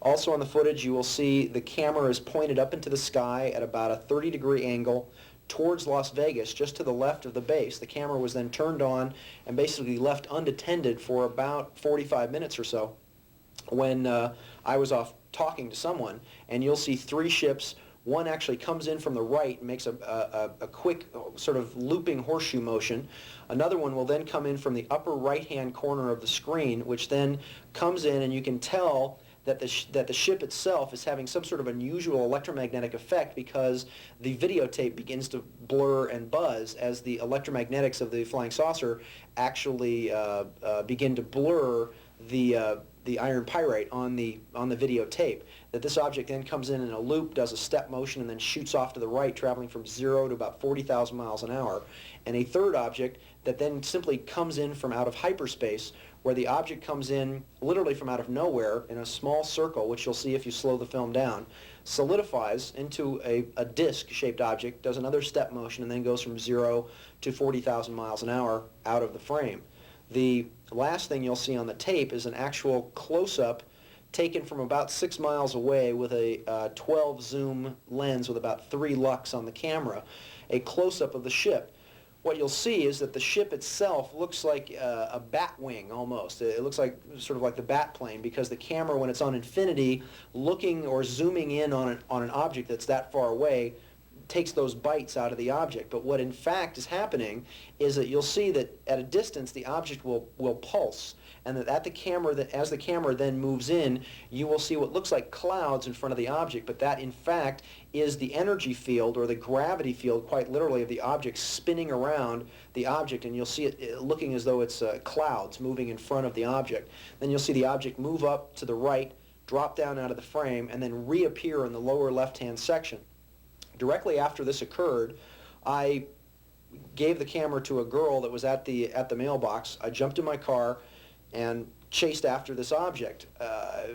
Also on the footage, you will see the camera is pointed up into the sky at about a 30-degree angle towards Las Vegas, just to the left of the base. The camera was then turned on and basically left unattended for about 45 minutes or so when I was off talking to someone, and you'll see three ships. One actually comes in from the right and makes a quick sort of looping horseshoe motion. Another one will then come in from the upper right-hand corner of the screen, which then comes in, and you can tell that the ship itself is having some sort of unusual electromagnetic effect because the videotape begins to blur and buzz as the electromagnetics of the flying saucer actually begin to blur the iron pyrite on the videotape. That this object then comes in a loop, does a step motion, and then shoots off to the right, traveling from 0 to about 40,000 miles an hour. And a third object that then simply comes in from out of hyperspace, where the object comes in literally from out of nowhere in a small circle, which you'll see if you slow the film down, solidifies into a disc-shaped object, does another step motion, and then goes from 0 to 40,000 miles an hour out of the frame. The last thing you'll see on the tape is an actual close-up taken from about 6 miles away with a 12 zoom lens with about 3 lux on the camera, a close-up of the ship. What you'll see is that the ship itself looks like a bat wing almost. It looks like sort of like the bat plane, because the camera, when it's on infinity, looking or zooming in on an object that's that far away, takes those bites out of the object. But what in fact is happening is that you'll see that at a distance the object will pulse, and that at the camera, that as the camera then moves in, you will see what looks like clouds in front of the object, but that in fact is the energy field or the gravity field, quite literally, of the object spinning around the object, and you'll see it looking as though it's clouds moving in front of the object. Then you'll see the object move up to the right, drop down out of the frame, and then reappear in the lower left-hand section. Directly after this occurred, I gave the camera to a girl that was at the mailbox. I jumped in my car and chased after this object.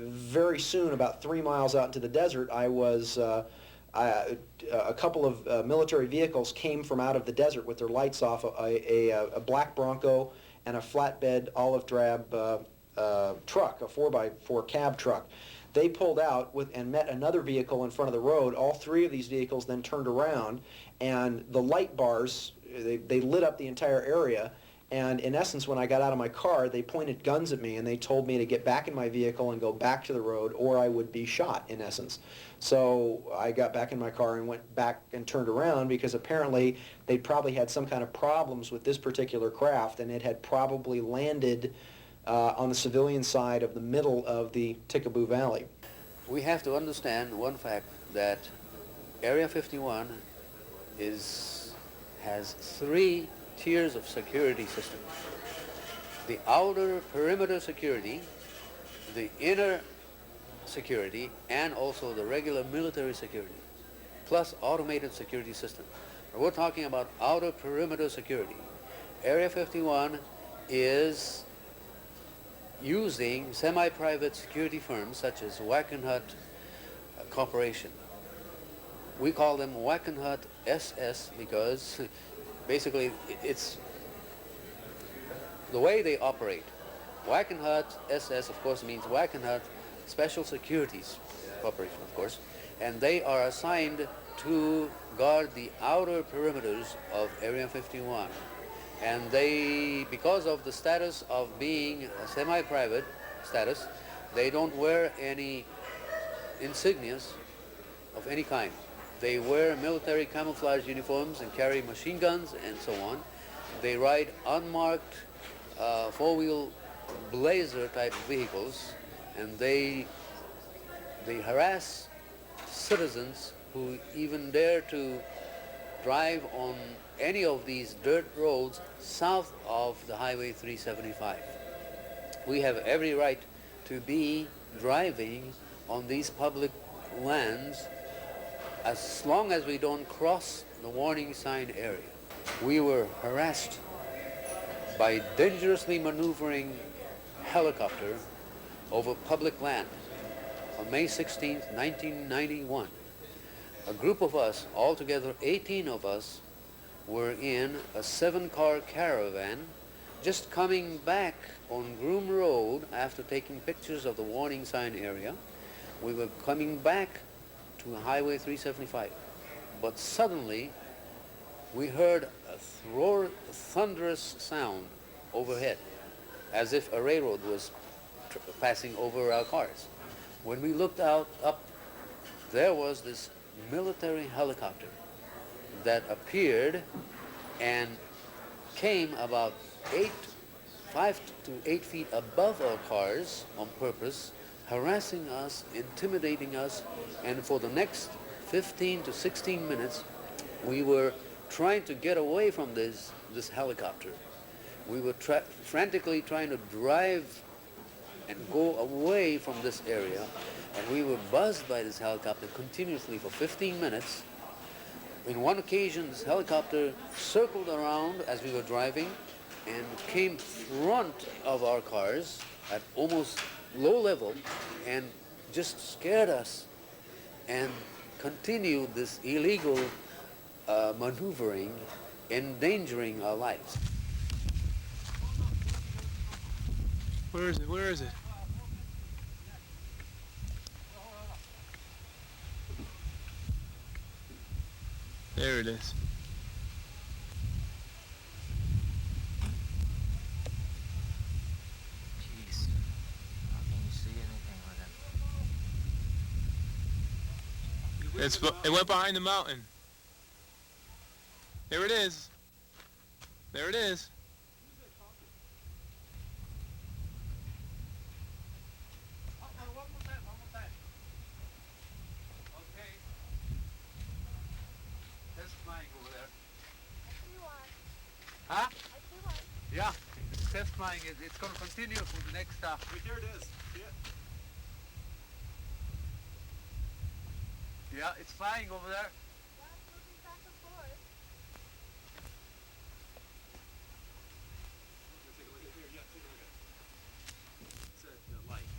Very soon, about 3 miles out into the desert, a couple of military vehicles came from out of the desert with their lights off, a black Bronco and a flatbed olive drab truck, a 4x4 cab truck. They pulled out and met another vehicle in front of the road. All three of these vehicles then turned around, and the light bars, they lit up the entire area. And in essence, when I got out of my car, they pointed guns at me and they told me to get back in my vehicle and go back to the road, or I would be shot, in essence. So I got back in my car and went back and turned around, because apparently they'd probably had some kind of problems with this particular craft, and it had probably landed on the civilian side of the middle of the Tikaboo Valley. We have to understand one fact, that Area 51 has 3 tiers of security system. The outer perimeter security, the inner security, and also the regular military security, plus automated security system. We're talking about outer perimeter security. Area 51 is using semi-private security firms such as Wackenhut Corporation. We call them Wackenhut SS because basically it's the way they operate. Wackenhut SS, of course, means Wackenhut Special Securities Corporation, of course, and they are assigned to guard the outer perimeters of Area 51. And they, because of the status of being a semi-private status, they don't wear any insignias of any kind. They wear military camouflage uniforms and carry machine guns and so on. They ride unmarked four-wheel blazer type vehicles, and they harass citizens who even dare to drive on any of these dirt roads south of the Highway 375. We have every right to be driving on these public lands as long as we don't cross the warning sign area. We were harassed by dangerously maneuvering helicopter over public land on May 16, 1991. A group of us, altogether 18 of us, were in a 7-car caravan just coming back on Groom Road after taking pictures of the warning sign area, We were coming back to Highway 375, but suddenly we heard a thunderous sound overhead, as if a railroad was passing over our cars. When we looked up, there was this military helicopter that appeared and came about 5 to 8 feet above our cars on purpose, harassing us, intimidating us, and for the next 15 to 16 minutes, we were trying to get away from this helicopter. We were frantically trying to drive and go away from this area, and we were buzzed by this helicopter continuously for 15 minutes. In one occasion, this helicopter circled around as we were driving and came front of our cars at almost low level and just scared us and continued this illegal maneuvering, endangering our lives. Where is it? Where is it? There it is. Jeez. How can you see anything with it? It went behind the mountain. There it is. There it is. Huh? Yeah, it's test flying. It's going to continue for the next stop. Right there it is. Yeah, it's flying over there. Yeah, it's moving back and forth. Take a look at here. Yeah, take a look at it. It's at the light.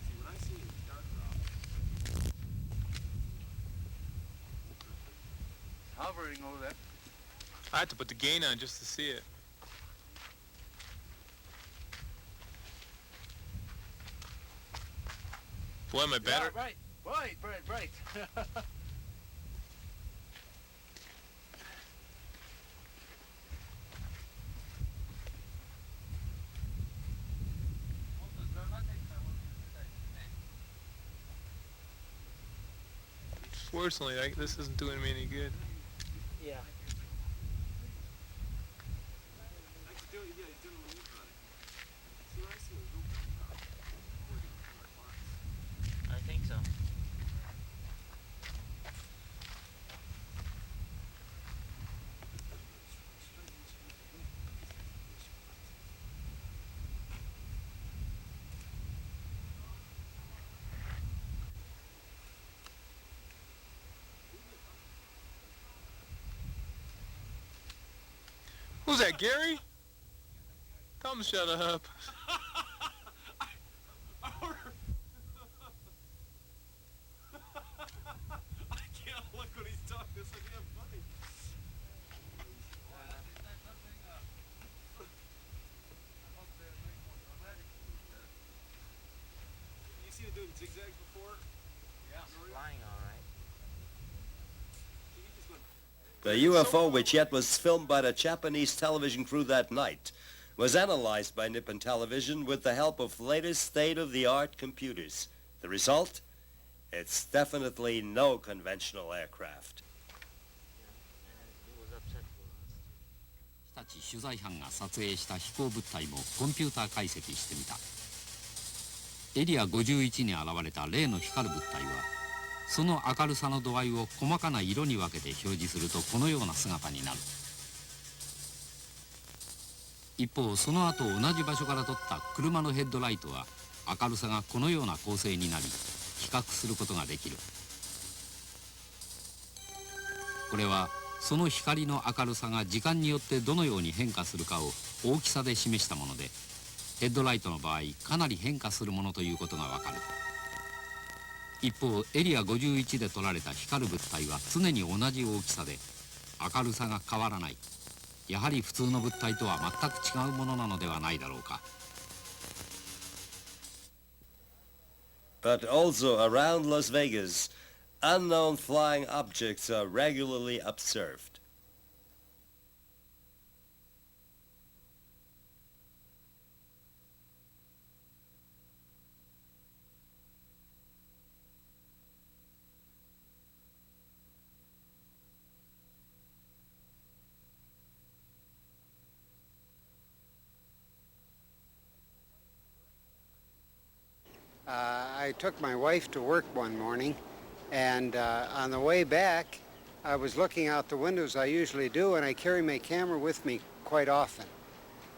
See, what I see is dark clouds. It's hovering over there. I had to put the gain on just to see it. Boy, my battery. Yeah, right. Fortunately, this isn't doing me any good. Yeah. He's doing a maneuver on it. See, what I see is real dark clouds. Working on my clocks. I think so. Who's that, Gary? Tell him to shut up. I can't look when he's talking. It's like damn funny. You seen it doing zigzags before? Yeah. Flying all right. He just went. The UFO, which yet was filmed by the Japanese television crew that night, was analyzed by Nippon Television with the help of latest state-of-the-art computers. The result? It's definitely no conventional aircraft. It was upset for us. 日立取材班が撮影した飛行物体もコンピューター解析してみた。エリア51に現れた例の光る物体は、その明るさの度合いを細かな色に分けて表示するとこのような姿になる。一方、その後同じ場所から撮った車のヘッドライトは明るさがこのような構成になり、比較することができる。これはその光の明るさが時間によってどのように変化するかを大きさで示したもので、ヘッドライトの場合かなり変化するものということがわかる。一方、エリア51で撮られた光る物体は常に同じ大きさで明るさが変わらない。やはり普通の物体とは全く違うものなのではないだろうか。But also around Las Vegas, unknown flying objects are regularly observed. I took my wife to work one morning, and on the way back, I was looking out the windows, I usually do, and I carry my camera with me quite often.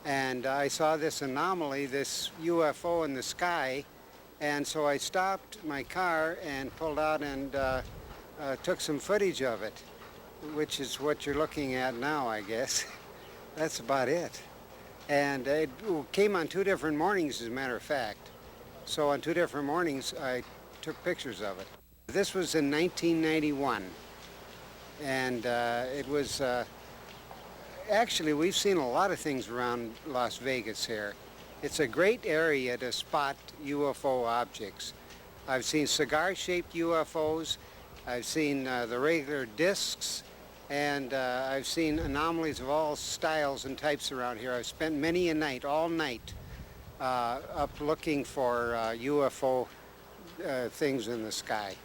And I saw this anomaly, this UFO in the sky, and so I stopped my car and pulled out and took some footage of it, which is what you're looking at now, I guess. That's about it. And it came on 2 different mornings, as a matter of fact. So on 2 different mornings, I took pictures of it. This was in 1991, and it was, actually, we've seen a lot of things around Las Vegas here. It's a great area to spot UFO objects. I've seen cigar-shaped UFOs, I've seen the regular discs, and I've seen anomalies of all styles and types around here. I've spent many a night, all night, up looking for UFO things in the sky.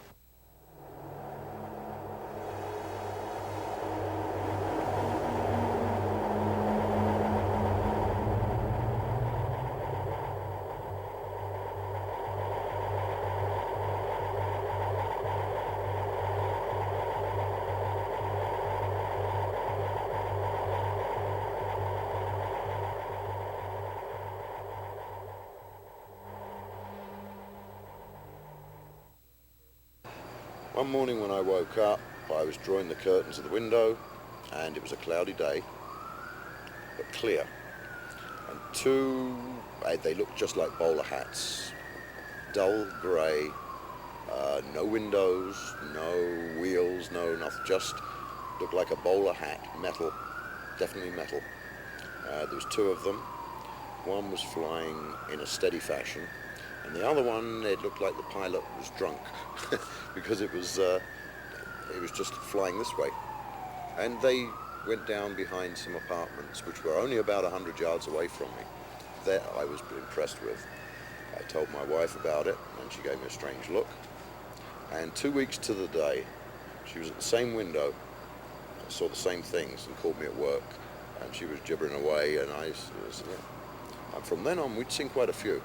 One morning when I woke up, I was drawing the curtains of the window, and it was a cloudy day, but clear. And 2, they looked just like bowler hats, dull grey, no windows, no wheels, no nothing, just looked like a bowler hat, metal, definitely metal. There was 2 of them. One was flying in a steady fashion, and the other one, it looked like the pilot was drunk because it was just flying this way. And they went down behind some apartments, which were only about 100 yards away from me. That I was impressed with. I told my wife about it, and she gave me a strange look. And 2 weeks to the day, she was at the same window, saw the same things, and called me at work. And she was gibbering away, and I said, yeah. And from then on, we'd seen quite a few.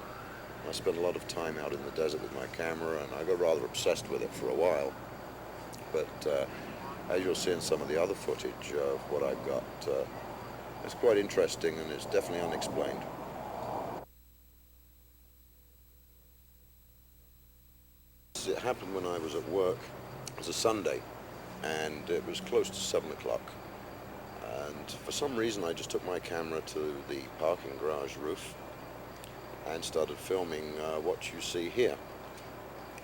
I spent a lot of time out in the desert with my camera, and I got rather obsessed with it for a while. But as you'll see in some of the other footage of what I've got, it's quite interesting, and it's definitely unexplained. It happened when I was at work. It was a Sunday, and it was close to 7 o'clock. And for some reason, I just took my camera to the parking garage roof and started filming what you see here,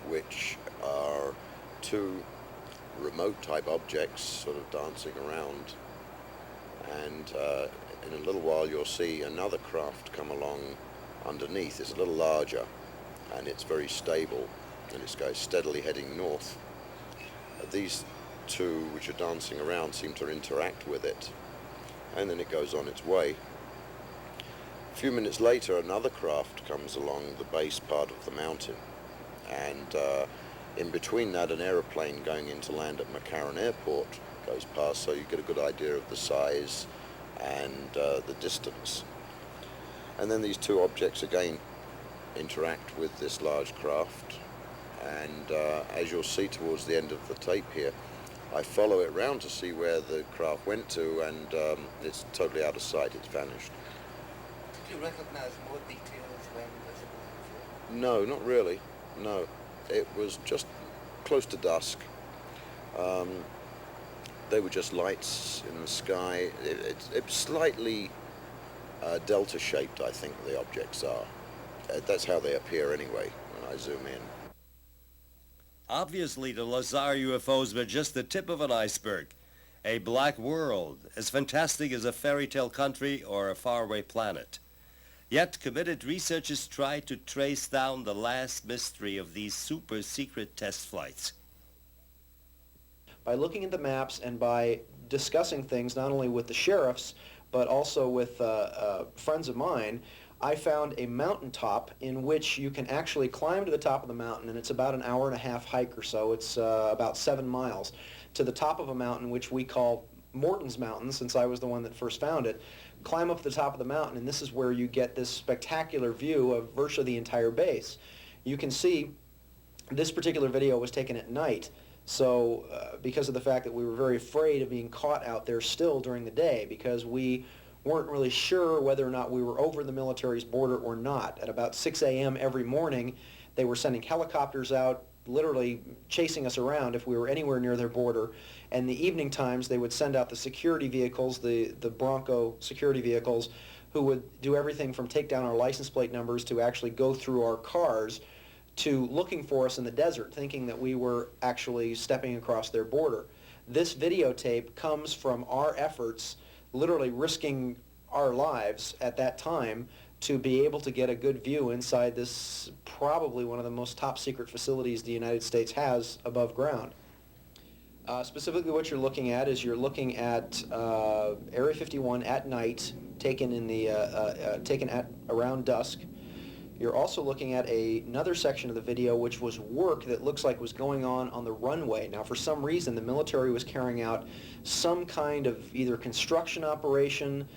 which are 2 remote type objects sort of dancing around. And in a little while you'll see another craft come along underneath. It's a little larger, and it's very stable, and it's going steadily heading north. These 2 which are dancing around seem to interact with it, and then it goes on its way. A few minutes later, another craft comes along the base part of the mountain, and in between that, an aeroplane going in to land at McCarran Airport goes past, so you get a good idea of the size and the distance. And then these 2 objects again interact with this large craft, and as you'll see towards the end of the tape here, I follow it round to see where the craft went to, and it's totally out of sight. It's vanished. Do you recognize more details when visible? No, not really. No. It was just close to dusk. They were just lights in the sky. It's slightly delta-shaped, I think the objects are. That's how they appear anyway, when I zoom in. Obviously, the Lazar UFOs were just the tip of an iceberg. A black world, as fantastic as a fairy tale country or a faraway planet. Yet committed researchers try to trace down the last mystery of these super-secret test flights. By looking at the maps and by discussing things not only with the sheriffs, but also with friends of mine, I found a mountaintop in which you can actually climb to the top of the mountain, and it's about an hour and a half hike or so. It's about 7 miles to the top of a mountain which we call Morton's Mountain, since I was the one that first found it. Climb up to the top of the mountain, and this is where you get this spectacular view of virtually the entire base. You can see this particular video was taken at night, so because of the fact that we were very afraid of being caught out there still during the day, because we weren't really sure whether or not we were over the military's border or not. At about 6 a.m. every morning, they were sending helicopters out, literally chasing us around if we were anywhere near their border. And the evening times, they would send out the security vehicles, the Bronco security vehicles, who would do everything from take down our license plate numbers to actually go through our cars to looking for us in the desert, thinking that we were actually stepping across their border. This videotape comes from our efforts, literally risking our lives at that time to be able to get a good view inside this, probably one of the most top secret facilities the United States has above ground. Specifically what you're looking at is you're looking at Area 51 at night, taken in the taken at around dusk. You're also looking at another section of the video which was work that looks like was going on the runway. Now, for some reason, the military was carrying out some kind of either construction operation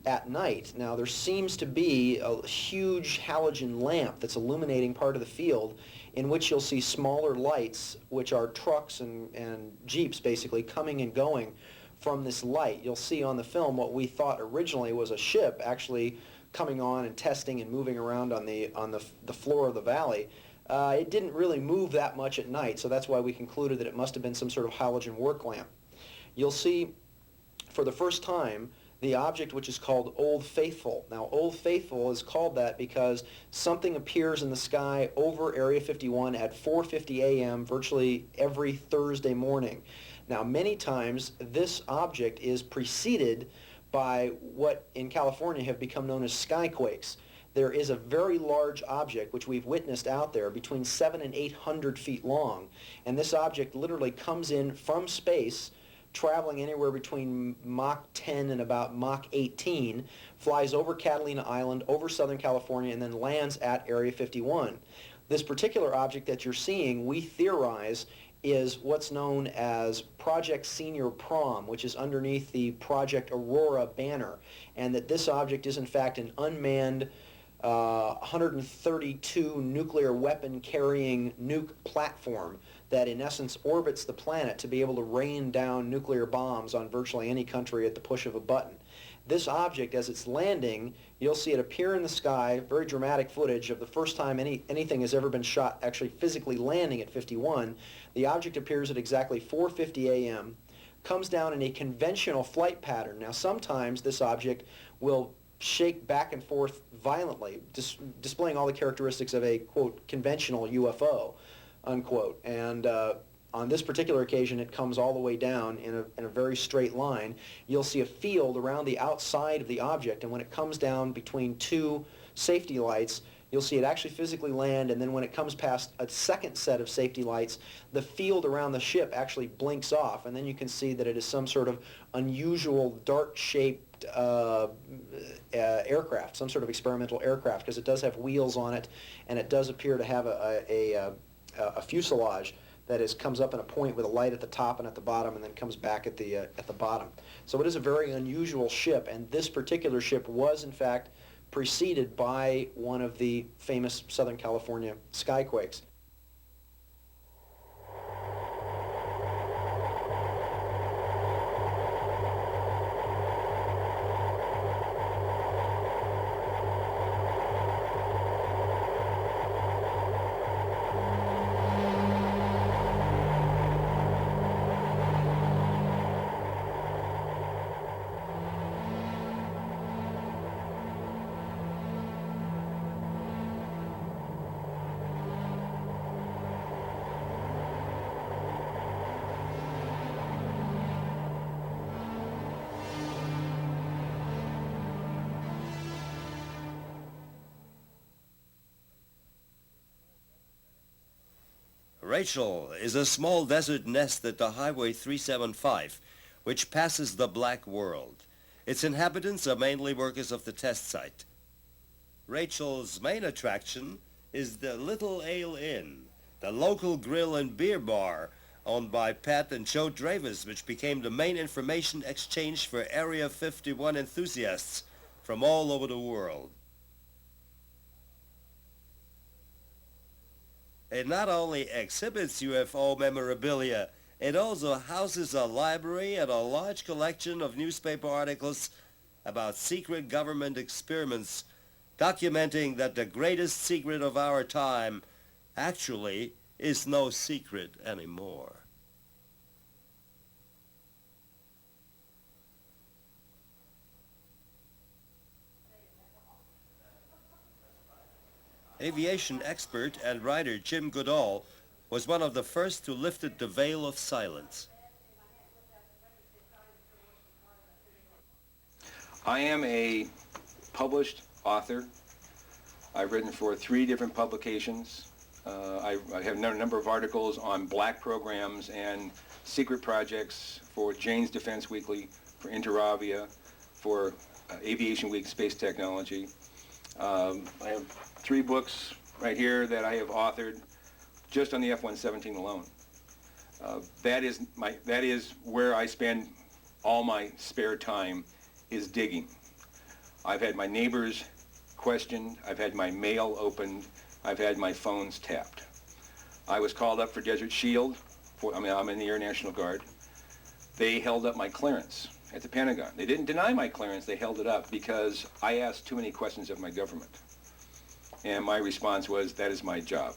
at night. Now, there seems to be a huge halogen lamp that's illuminating part of the field, in which you'll see smaller lights, which are trucks and jeeps basically coming and going from this light. You'll see on the film what we thought originally was a ship actually coming on and testing and moving around on the floor of the valley. It didn't really move that much at night, so that's why we concluded that it must have been some sort of halogen work lamp. You'll see for the first time the object which is called Old Faithful. Now, Old Faithful is called that because something appears in the sky over Area 51 at 4:50 a.m. virtually every Thursday morning. Now, many times this object is preceded by what in California have become known as skyquakes. There is a very large object which we've witnessed out there between 700 and 800 feet long, and this object literally comes in from space, traveling anywhere between Mach 10 and about Mach 18, flies over Catalina Island, over Southern California, and then lands at Area 51. This particular object that you're seeing, we theorize, is what's known as Project Senior Prom, which is underneath the Project Aurora banner, and that this object is in fact an unmanned 132 nuclear weapon carrying nuke platform that in essence orbits the planet to be able to rain down nuclear bombs on virtually any country at the push of a button. This object, as it's landing, you'll see it appear in the sky, very dramatic footage of the first time anything has ever been shot actually physically landing at 51. The object appears at exactly 4:50 a.m., comes down in a conventional flight pattern. Now, sometimes this object will shake back and forth violently, displaying all the characteristics of a, quote, conventional UFO, unquote. And on this particular occasion, it comes all the way down in a very straight line. You'll see a field around the outside of the object, and when it comes down between two safety lights, you'll see it actually physically land, and then when it comes past a second set of safety lights, the field around the ship actually blinks off, and then you can see that it is some sort of unusual dart-shaped aircraft, some sort of experimental aircraft, because it does have wheels on it, and it does appear to have a fuselage that comes up in a point with a light at the top and at the bottom, and then comes back at the bottom. So it is a very unusual ship, and this particular ship was in fact preceded by one of the famous Southern California skyquakes. Rachel is a small desert nest at the Highway 375, which passes the Black World. Its inhabitants are mainly workers of the test site. Rachel's main attraction is the Little Ale Inn, the local grill and beer bar owned by Pat and Joe Dravers, which became the main information exchange for Area 51 enthusiasts from all over the world. It not only exhibits UFO memorabilia, it also houses a library and a large collection of newspaper articles about secret government experiments, documenting that the greatest secret of our time actually is no secret anymore. Aviation expert and writer Jim Goodall was one of the first who lifted the veil of silence. I am a published author. I've written for 3 different publications. I have a number of articles on black programs and secret projects for Jane's Defense Weekly, for Interavia, for Aviation Week Space Technology. I have 3 books right here that I have authored just on the F-117 alone. That is where I spend all my spare time, is digging. I've had my neighbors questioned, I've had my mail opened, I've had my phones tapped. I was called up for Desert Shield. I'm in the Air National Guard. They held up my clearance at the Pentagon. They didn't deny my clearance, they held it up because I asked too many questions of my government. And my response was, that is my job.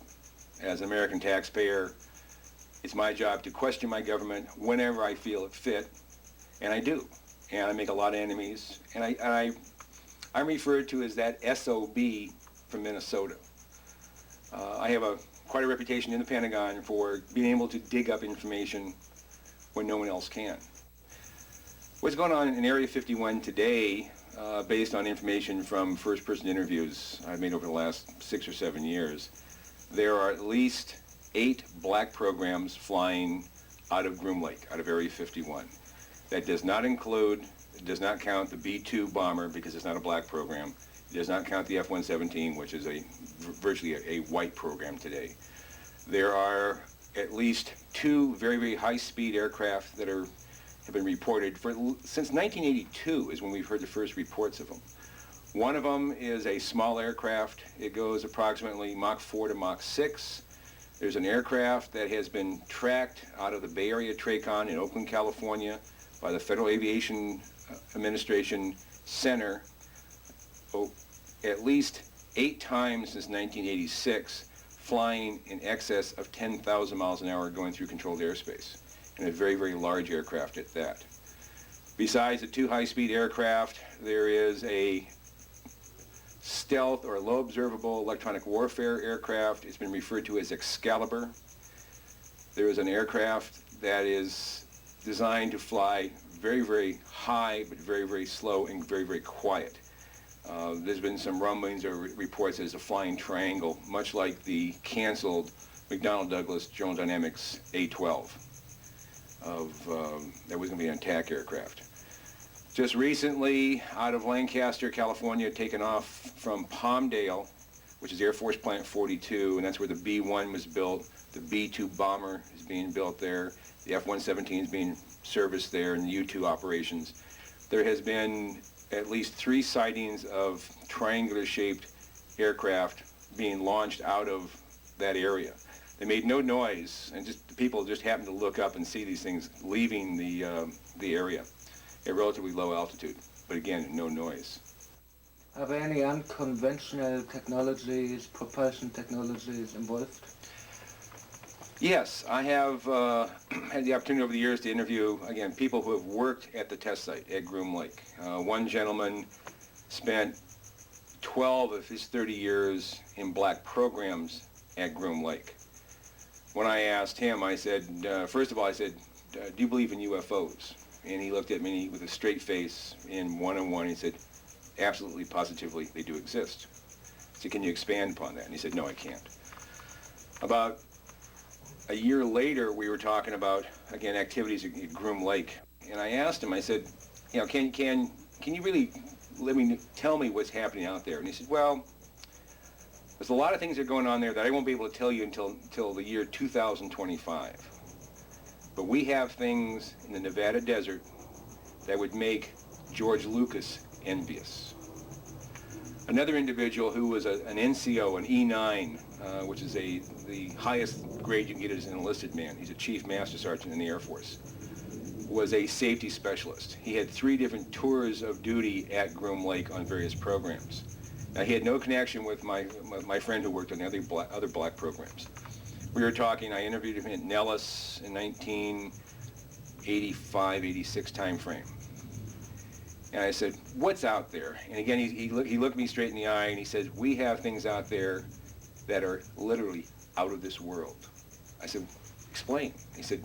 As an American taxpayer, it's my job to question my government whenever I feel it fit, and I do. And I make a lot of enemies, and I'm referred to as that SOB from Minnesota. I have quite a reputation in the Pentagon for being able to dig up information when no one else can. What's going on in Area 51 today, based on information from first-person interviews I've made over the last 6 or 7 years, there are at least 8 black programs flying out of Groom Lake, out of Area 51. That does not count the B-2 bomber because it's not a black program. It does not count the F-117, which is virtually a white program today. There are at least 2 very, very high-speed aircraft that have been reported since 1982 is when we've heard the first reports of them. One of them is a small aircraft. It goes approximately Mach 4 to Mach 6. There's an aircraft that has been tracked out of the Bay Area TRACON in Oakland, California by the Federal Aviation Administration Center at least 8 times since 1986, flying in excess of 10,000 miles an hour going through controlled airspace, and a very, very large aircraft at that. Besides the 2 high-speed aircraft, there is a stealth or low observable electronic warfare aircraft. It's been referred to as Excalibur. There is an aircraft that is designed to fly very, very high, but very, very slow and very, very quiet. There's been some rumblings or reports as a flying triangle, much like the canceled McDonnell Douglas General Dynamics A-12 that was going to be an attack aircraft. Just recently, out of Lancaster, California, taken off from Palmdale, which is Air Force Plant 42, and that's where the B-1 was built. The B-2 bomber is being built there. The F-117 is being serviced there in the U-2 operations. There has been at least 3 sightings of triangular-shaped aircraft being launched out of that area. They made no noise, and the people just happened to look up and see these things leaving the area at relatively low altitude, but again, no noise. Are there any unconventional technologies, propulsion technologies involved? Yes, I have had the opportunity over the years to interview, again, people who have worked at the test site at Groom Lake. One gentleman spent 12 of his 30 years in black programs at Groom Lake. When I asked him, I said, first of all, I said, do you believe in UFOs? And he looked at me with a straight face in one-on-one. He said, absolutely, positively, they do exist. I said, can you expand upon that? And he said, no, I can't. About a year later, we were talking about, again, activities at Groom Lake. And I asked him, I said, you know, can you really tell me what's happening out there? And he said, well, there's a lot of things that are going on there that I won't be able to tell you until the year 2025. But we have things in the Nevada desert that would make George Lucas envious. Another individual who was an NCO, an E9, which is the highest grade you can get as an enlisted man. He's a Chief Master Sergeant in the Air Force. Was a safety specialist. He had 3 different tours of duty at Groom Lake on various programs. Now, he had no connection with my friend who worked on the other black programs. We were talking, I interviewed him at Nellis in 1985, 86 time frame. And I said, what's out there? And again, he looked me straight in the eye and he said, we have things out there that are literally out of this world. I said, explain. He said,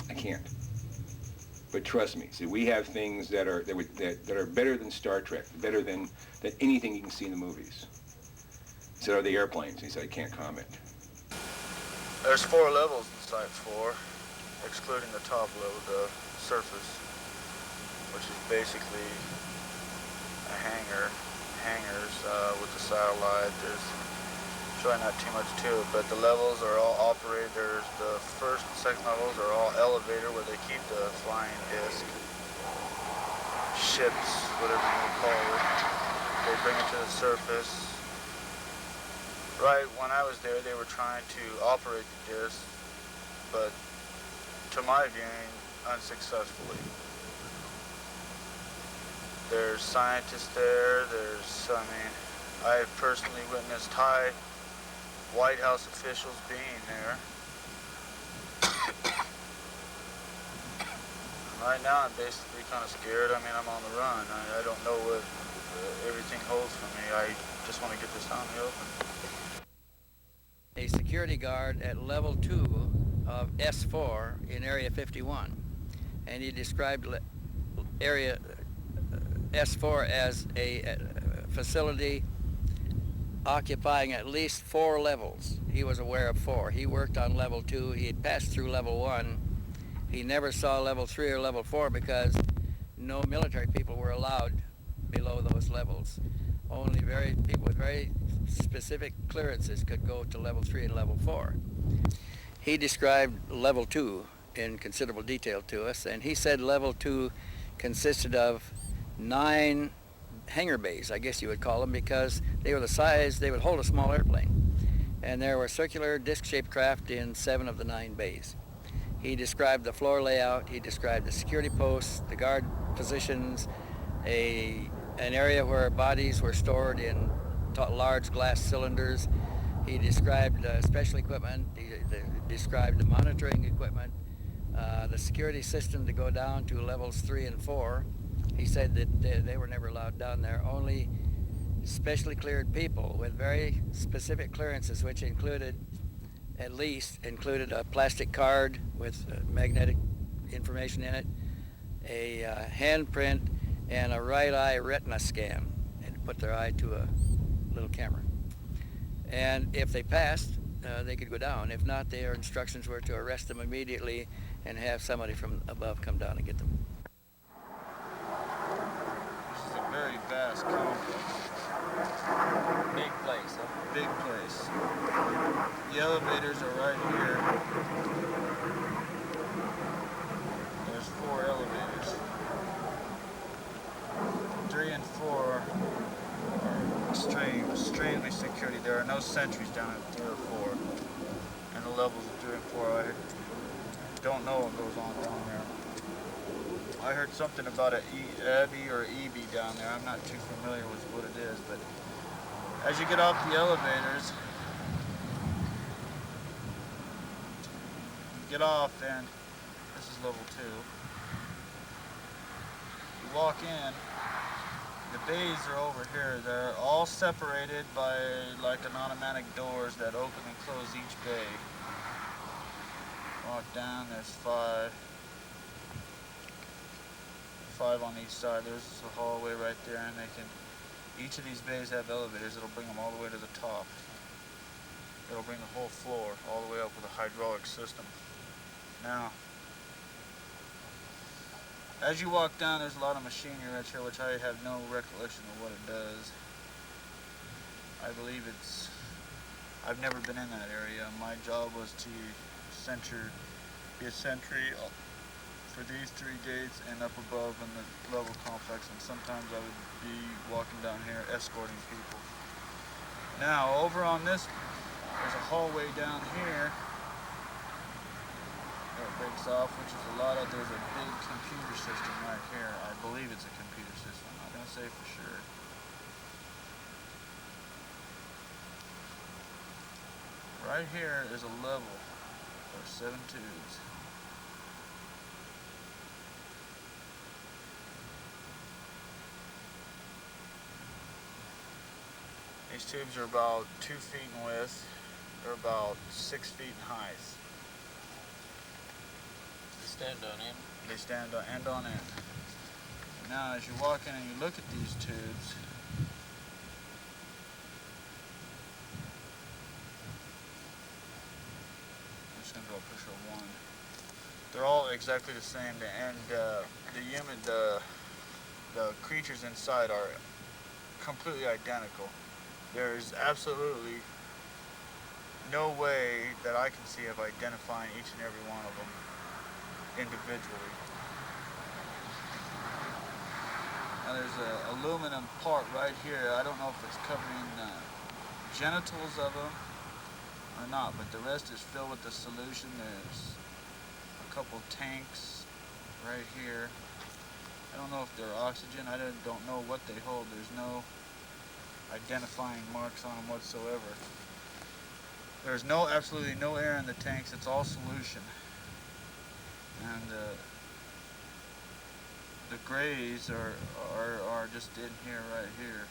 I can't. But trust me, see, we have things that are better than Star Trek, better than anything you can see in the movies. He said, are the airplanes? He said, I can't comment. There's 4 levels in Site 4, excluding the top level, the surface, which is basically a hangars with the satellite. There's really not too much to it, but the levels are all operated. There's the first and second levels are all elevator where they keep the flying disc, ships, whatever you would call it. They bring it to the surface. Right when I was there, they were trying to operate the disc, but to my viewing, unsuccessfully. There's scientists there. I personally witnessed high White House officials being there. Right now, I'm basically kind of scared. I mean, I'm on the run. I don't know what everything holds for me. I just want to get this out in the open. A security guard at level 2 of S4 in Area 51, and he described Area S4 as a facility occupying at least 4 levels. He was aware of 4. He worked on level 2. He had passed through level 1. He never saw level 3 or level 4 because no military people were allowed below those levels. Only people with very specific clearances could go to level 3 and level 4. He described level 2 in considerable detail to us, and he said level 2 consisted of 9 hangar bays, I guess you would call them, because they were the size, they would hold a small airplane. And there were circular disc-shaped craft in 7 of the 9 bays. He described the floor layout, he described the security posts, the guard positions, an area where bodies were stored in large glass cylinders. He described special equipment, he described the monitoring equipment, the security system to go down to levels 3 and 4. He said that they were never allowed down there. Only specially cleared people with very specific clearances, which included a plastic card with magnetic information in it, a handprint, and a right eye retina scan, and put their eye to a little camera. And if they passed, they could go down. If not, their instructions were to arrest them immediately and have somebody from above come down and get them. This is a very vast complex. Big place, huh? Big place. The elevators are right here. There's 4 elevators. 3 and 4 are extremely security. There are no sentries down at 3 or 4. And the levels of 3 and 4, I don't know what goes on down there. I heard something about an Abbey or EB down there. I'm not too familiar with what it is, but as you get off the elevators, you get off, and this is level 2. You walk in, the bays are over here. They're all separated by like an automatic doors that open and close each bay. Walk down, there's 5 on each side. There's a hallway right there, and each of these bays have elevators that'll bring them all the way to the top. It'll bring the whole floor all the way up with a hydraulic system. Now, as you walk down, there's a lot of machinery right here, which I have no recollection of what it does. I believe I've never been in that area. My job was to be a sentry for these 3 gates and up above in the level complex, and sometimes I would be walking down here escorting people. Now, over on this, there's a hallway down here that breaks off, which is there's a big computer system right here. I believe it's a computer system. I'm not going to say for sure. Right here is a level. There's 7 tubes. These tubes are about 2 feet in width. They're about 6 feet in height. They stand on end. They stand on end on end. Now, as you walk in and you look at these tubes, I'm just going to go push a 1. They're all exactly the same, and the creatures inside are completely identical. There's absolutely no way that I can see of identifying each and every one of them individually. Now there's an aluminum part right here. I don't know if it's covering genitals of them or not, but the rest is filled with the solution. There's a couple tanks right here. I don't know if they're oxygen. I don't know what they hold. There's no identifying marks on them whatsoever. There's absolutely no air in the tanks. It's all solution. And the grays are just in here, right here.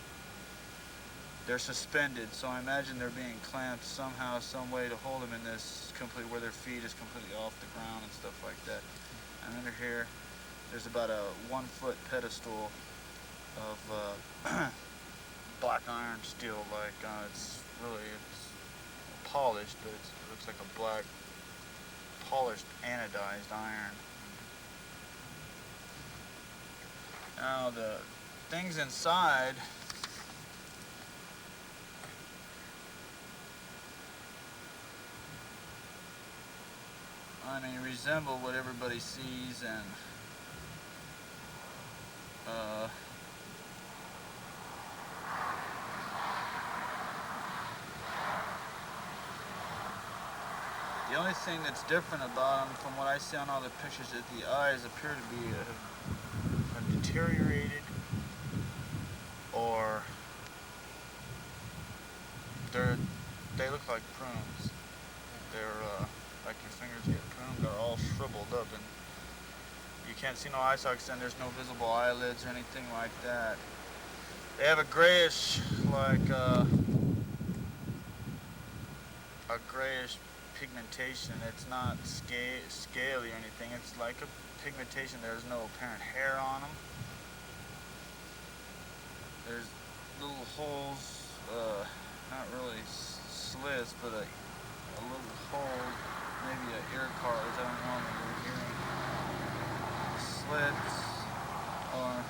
They're suspended, so I imagine they're being clamped somehow, some way to hold them in this where their feet is completely off the ground and stuff like that. And under here, there's about a 1-foot pedestal of black iron steel. It's polished, but it looks like a black polished anodized iron. Now the things inside, resemble what everybody sees, and the only thing that's different about them from what I see on all the pictures is the eyes appear to be have deteriorated, or they look like prunes. They're like your fingers get pruned. They're all shriveled up, and you can't see no eye sockets, and there's no visible eyelids or anything like that. They have a grayish, a grayish pigmentation. It's not scaly or anything. It's like a pigmentation. There's no apparent hair on them. There's little holes, not really slits, but a little hole, maybe an ear cartilage. I don't know if you're hearing. Slits are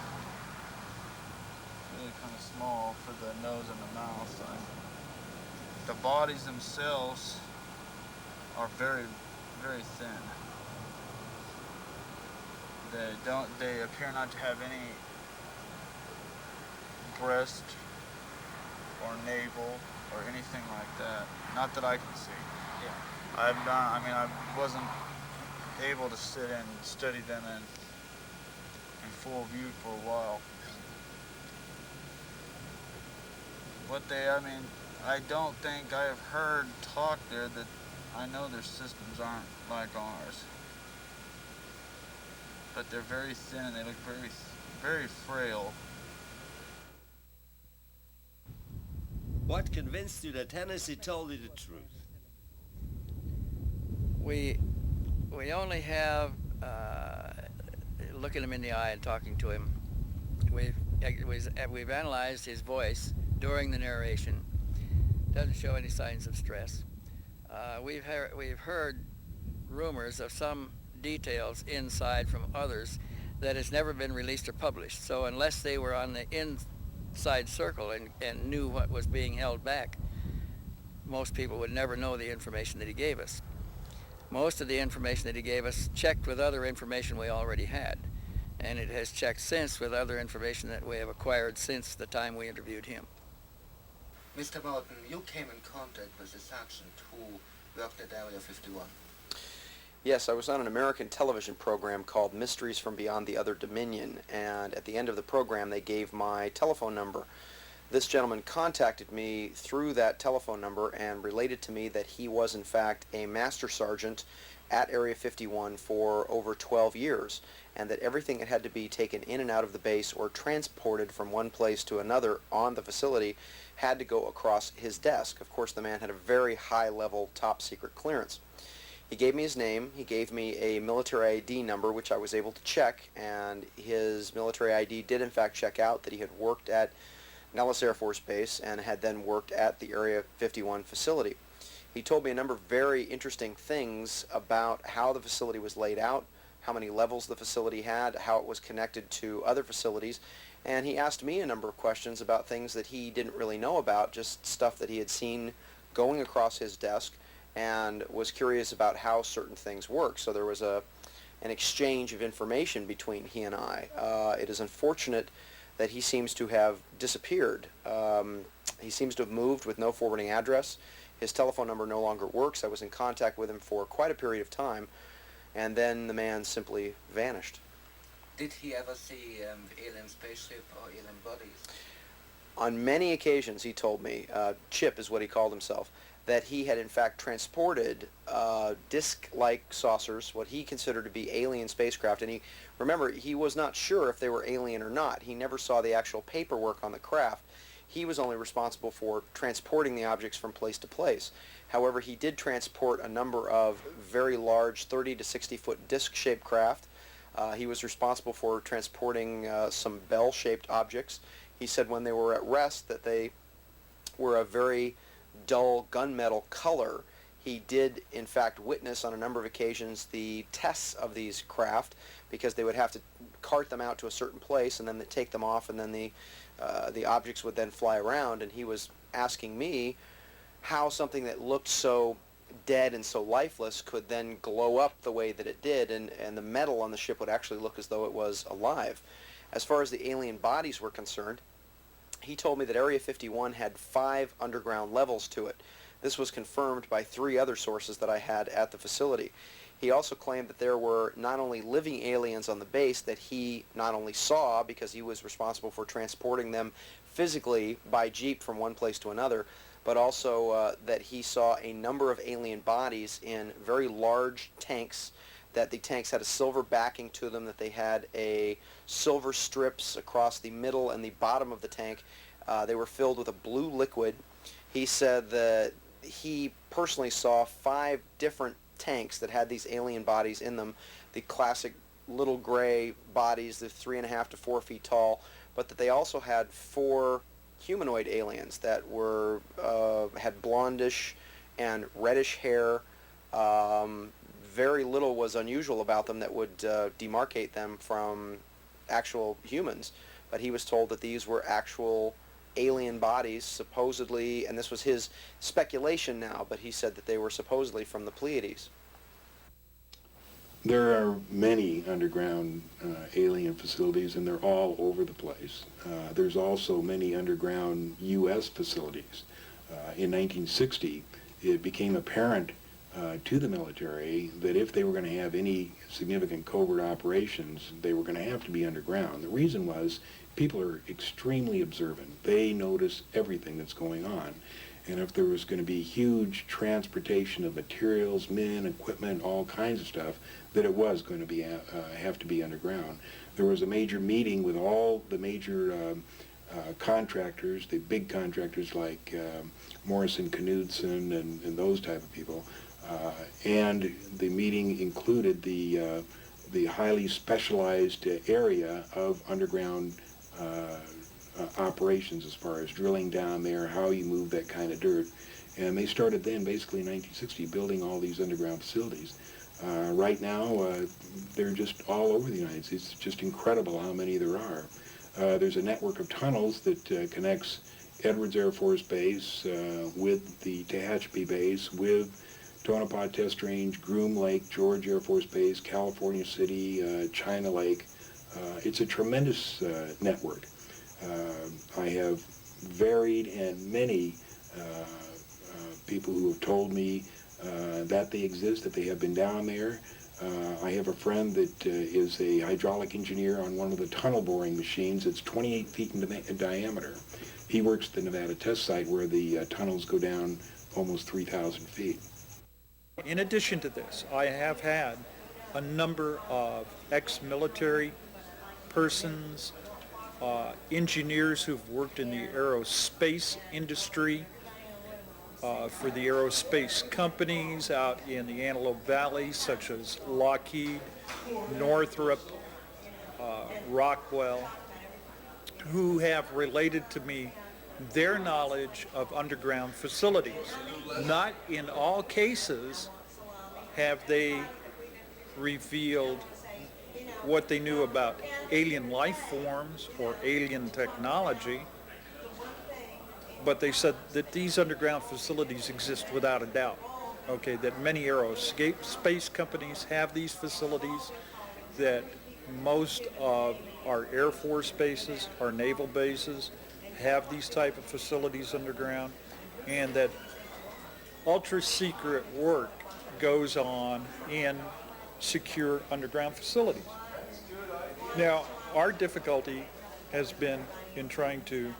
really kind of small for the nose and the mouth. The bodies themselves are very, very thin. They appear not to have any breast or navel or anything like that. Not that I can see. Yeah. I wasn't able to sit and study them in full view for a while. I don't think I have heard talk there that I know their systems aren't like ours. But they're very thin and they look very, very frail. What convinced you that Hennessy told you the truth? We only have looking him in the eye and talking to him. We've analyzed his voice during the narration. Doesn't show any signs of stress. We've heard rumors of some details inside from others that has never been released or published. So unless they were on the inside circle and knew what was being held back, most people would never know the information that he gave us. Most of the information that he gave us checked with other information we already had, and it has checked since with other information that we have acquired since the time we interviewed him. Mr. Morton, you came in contact with a sergeant who worked at Area 51. Yes, I was on an American television program called Mysteries from Beyond the Other Dominion, and at the end of the program they gave my telephone number. This gentleman contacted me through that telephone number and related to me that he was in fact a master sergeant at Area 51 for over 12 years, and that everything that had to be taken in and out of the base or transported from one place to another on the facility had to go across his desk. Of course, the man had a very high-level, top-secret clearance. He gave me his name, he gave me a military ID number, which I was able to check, and his military ID did in fact check out that he had worked at Nellis Air Force Base and had then worked at the Area 51 facility. He told me a number of very interesting things about how the facility was laid out, how many levels the facility had, how it was connected to other facilities, and he asked me a number of questions about things that he didn't really know about, just stuff that he had seen going across his desk, and was curious about how certain things work. So there was an exchange of information between he and I. It is unfortunate that he seems to have disappeared. He seems to have moved with no forwarding address. His telephone number no longer works. I was in contact with him for quite a period of time, and then the man simply vanished. Did he ever see alien spaceship or alien bodies? On many occasions, he told me, Chip is what he called himself, that he had in fact transported disc-like saucers, what he considered to be alien spacecraft. And remember, he was not sure if they were alien or not. He never saw the actual paperwork on the craft. He was only responsible for transporting the objects from place to place. However, he did transport a number of very large 30 to 60 foot disc-shaped craft. He was responsible for transporting some bell-shaped objects. He said when they were at rest that they were a very dull gunmetal color. He did in fact witness on a number of occasions the tests of these craft, because they would have to cart them out to a certain place and then they take them off, and then the objects would then fly around. And he was asking me how something that looked so dead and so lifeless could then glow up the way that it did, and the metal on the ship would actually look as though it was alive. As far as the alien bodies were concerned, he told me that Area 51 had 5 underground levels to it. This was confirmed by 3 other sources that I had at the facility. He also claimed that there were not only living aliens on the base that he not only saw, because he was responsible for transporting them physically by jeep from one place to another, but also that he saw a number of alien bodies in very large tanks, that the tanks had a silver backing to them, that they had a silver strips across the middle and the bottom of the tank. They were filled with a blue liquid. He said that he personally saw 5 different tanks that had these alien bodies in them, the classic little gray bodies, the 3.5 to 4 feet tall, but that they also had 4 humanoid aliens that were had blondish and reddish hair. Very little was unusual about them that would demarcate them from actual humans, but he was told that these were actual alien bodies, supposedly, and this was his speculation now, but he said that they were supposedly from the Pleiades. There are many underground alien facilities, and they're all over the place. There's also many underground U.S. facilities. In 1960, it became apparent to the military that if they were going to have any significant covert operations, they were going to have to be underground. The reason was people are extremely observant. They notice everything that's going on. And if there was going to be huge transportation of materials, men, equipment, all kinds of stuff, that it was going to be have to be underground. There was a major meeting with all the major contractors, the big contractors like Morrison, Knudsen, and those type of people. And the meeting included the highly specialized area of underground operations, as far as drilling down there, how you move that kind of dirt. And they started then, basically in 1960, building all these underground facilities. Right now, they're just all over the United States. It's just incredible how many there are. There's a network of tunnels that connects Edwards Air Force Base with the Tehachapi Base, with Tonopah Test Range, Groom Lake, George Air Force Base, California City, China Lake. It's a tremendous network. I have varied and many people who have told me that they exist, that they have been down there. I have a friend that is a hydraulic engineer on one of the tunnel boring machines. It's 28 feet in diameter. He works at the Nevada test site where the tunnels go down almost 3,000 feet. In addition to this, I have had a number of ex-military persons, engineers who've worked in the aerospace industry, for the aerospace companies out in the Antelope Valley, such as Lockheed, Northrop, Rockwell, who have related to me their knowledge of underground facilities. Not in all cases have they revealed what they knew about alien life forms or alien technology, but they said that these underground facilities exist without a doubt. Okay, that many aerospace companies have these facilities, that most of our Air Force bases, our naval bases, have these type of facilities underground, and that ultra-secret work goes on in secure underground facilities. Now, our difficulty has been in trying to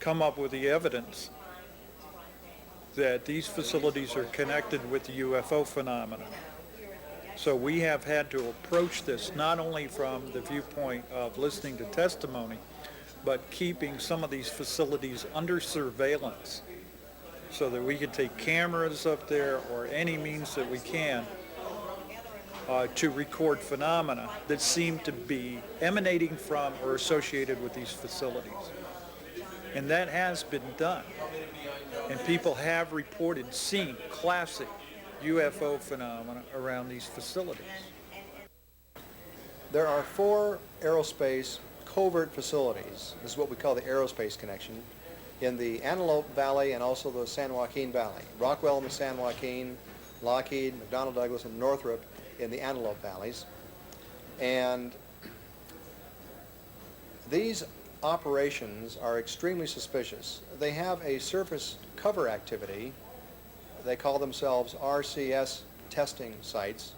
come up with the evidence that these facilities are connected with the UFO phenomena. So we have had to approach this not only from the viewpoint of listening to testimony, but keeping some of these facilities under surveillance so that we can take cameras up there or any means that we can to record phenomena that seem to be emanating from or associated with these facilities. And that has been done. And people have reported seeing classic UFO phenomena around these facilities. There are 4 aerospace covert facilities. This is what we call the aerospace connection in the Antelope Valley and also the San Joaquin Valley. Rockwell in the San Joaquin, Lockheed, McDonnell Douglas, and Northrop in the Antelope Valleys. And these operations are extremely suspicious. They have a surface cover activity. They call themselves RCS testing sites.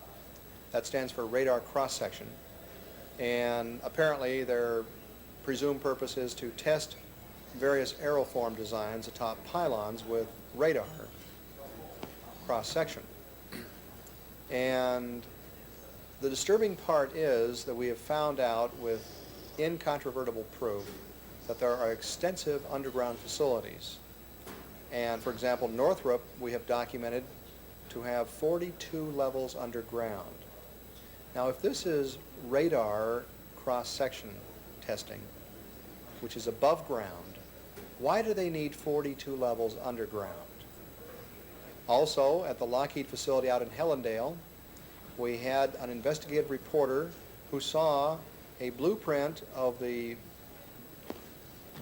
That stands for radar cross-section. And apparently their presumed purpose is to test various aeroform designs atop pylons with radar cross-section. And the disturbing part is that we have found out with incontrovertible proof that there are extensive underground facilities. And for example, Northrop, we have documented to have 42 levels underground. Now, if this is radar cross-section testing, which is above ground, why do they need 42 levels underground? Also, at the Lockheed facility out in Helendale, we had an investigative reporter who saw a blueprint of the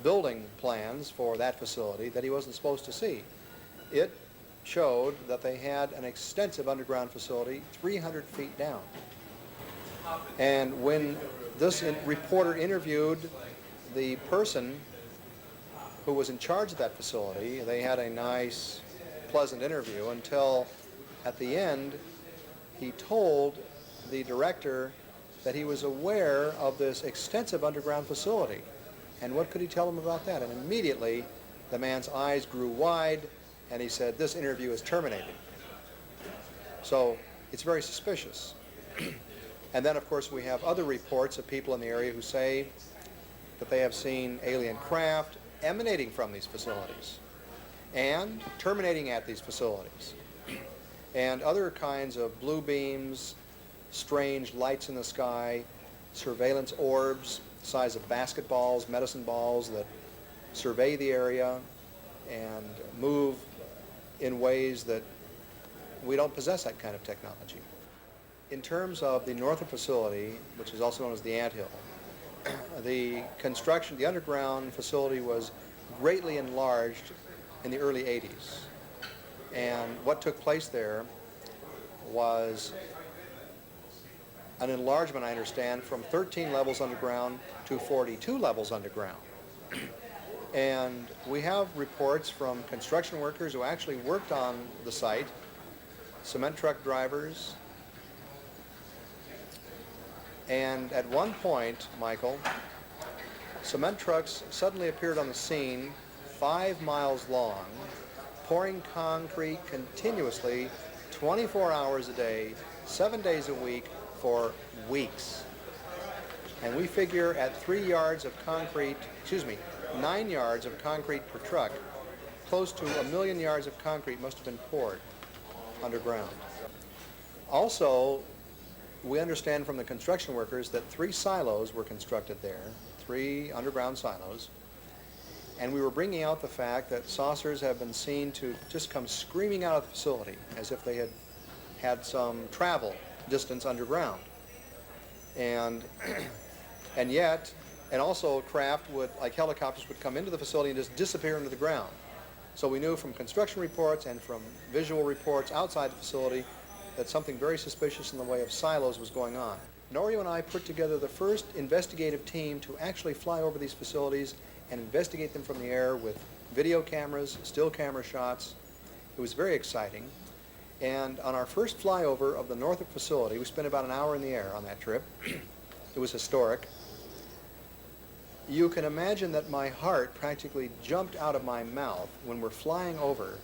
building plans for that facility that he wasn't supposed to see. It showed that they had an extensive underground facility 300 feet down. And when this reporter interviewed the person who was in charge of that facility, they had a nice, pleasant interview until at the end he told the director that he was aware of this extensive underground facility. And what could he tell him about that? And immediately the man's eyes grew wide and he said, "This interview is terminated." So it's very suspicious. And then of course we have other reports of people in the area who say that they have seen alien craft emanating from these facilities and terminating at these facilities. And other kinds of blue beams, strange lights in the sky, surveillance orbs, size of basketballs, medicine balls that survey the area, and move in ways that we don't possess that kind of technology. In terms of the Northrop facility, which is also known as the Anthill, the construction, the underground facility was greatly enlarged in the early 80s. And what took place there was an enlargement, I understand, from 13 levels underground to 42 levels underground. And we have reports from construction workers who actually worked on the site, cement truck drivers, and at one point, Michael, cement trucks suddenly appeared on the scene 5 miles long, pouring concrete continuously 24 hours a day, 7 days a week for weeks. And we figure at 9 yards of concrete per truck, close to 1 million yards of concrete must have been poured underground. Also, we understand from the construction workers that 3 silos were constructed there, 3 underground silos, and we were bringing out the fact that saucers have been seen to just come screaming out of the facility as if they had had some travel distance underground. And also craft would, like helicopters, would come into the facility and just disappear into the ground. So we knew from construction reports and from visual reports outside the facility that something very suspicious in the way of silos was going on. Norio and I put together the first investigative team to actually fly over these facilities and investigate them from the air with video cameras, still camera shots. It was very exciting. And on our first flyover of the Northrop facility, we spent about an hour in the air on that trip. It was historic. You can imagine that my heart practically jumped out of my mouth when we're flying over,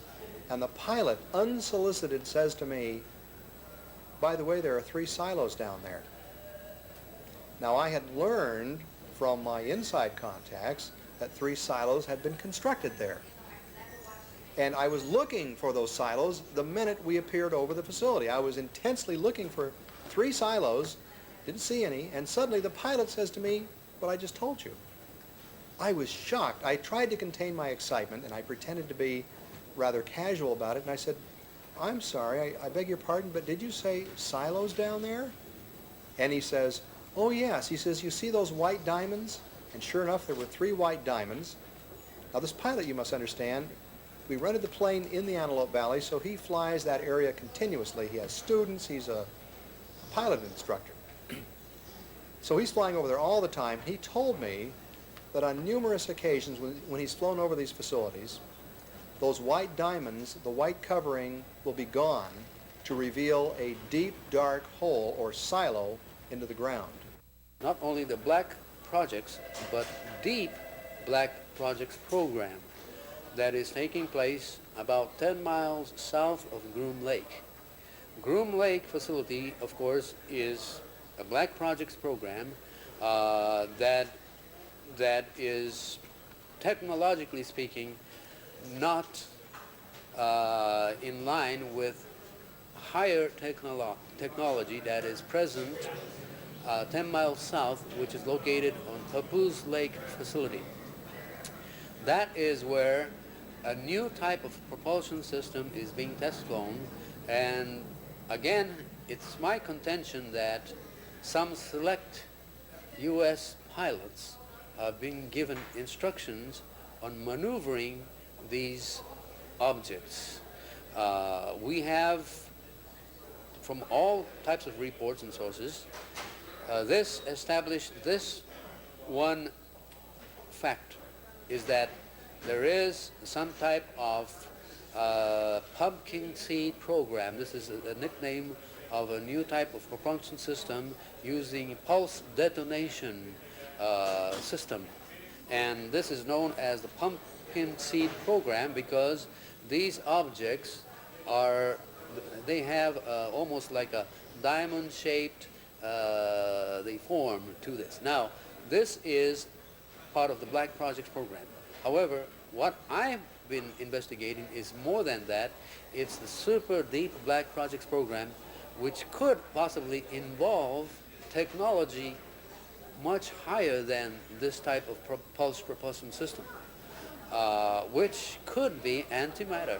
and the pilot, unsolicited, says to me, "By the way, there are 3 silos down there." Now, I had learned from my inside contacts that 3 silos had been constructed there. And I was looking for those silos the minute we appeared over the facility. I was intensely looking for 3 silos, didn't see any, and suddenly the pilot says to me, "What I just told you." I was shocked. I tried to contain my excitement, and I pretended to be rather casual about it, and I said, "I'm sorry, I beg your pardon, but did you say silos down there?" And he says, "Oh yes." He says, "You see those white diamonds?" And sure enough, there were 3 white diamonds. Now this pilot, you must understand, we rented the plane in the Antelope Valley, so he flies that area continuously. He has students, he's a pilot instructor. So he's flying over there all the time. He told me that on numerous occasions when he's flown over these facilities, those white diamonds, the white covering, will be gone to reveal a deep, dark hole or silo into the ground. Not only the black projects, but deep black projects program that is taking place about 10 miles south of Groom Lake. Groom Lake facility, of course, is a black projects program that is, technologically speaking, not in line with higher technology that is present 10 miles south, which is located on Papoose Lake facility. That is where a new type of propulsion system is being test flown, and again, it's my contention that some select U.S. pilots are being given instructions on maneuvering these objects. We have, from all types of reports and sources, this one fact is that there is some type of pumpkin seed program. This is a nickname of a new type of propulsion system using pulse detonation system. And this is known as the pumpkin seed program because these objects they have almost like a diamond-shaped they form to this. Now, this is part of the Black Projects program. However, what I've been investigating is more than that. It's the super deep Black Projects program, which could possibly involve technology much higher than this type of pulse propulsion system. which could be antimatter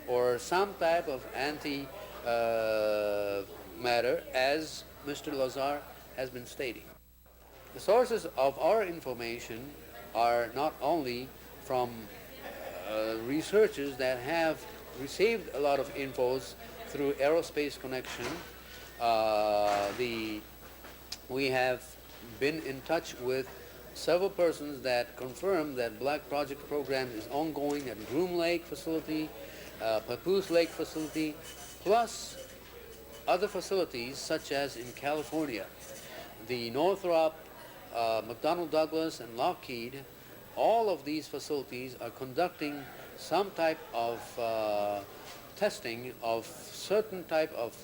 or some type of anti-matter, as Mr. Lazar has been stating. The sources of our information are not only from researchers that have received a lot of infos through Aerospace Connection. We have been in touch with several persons that confirm that Black Project program is ongoing at Groom Lake facility, Papoose Lake facility, plus other facilities such as in California, the Northrop, McDonnell Douglas, and Lockheed. All of these facilities are conducting some type of testing of certain type of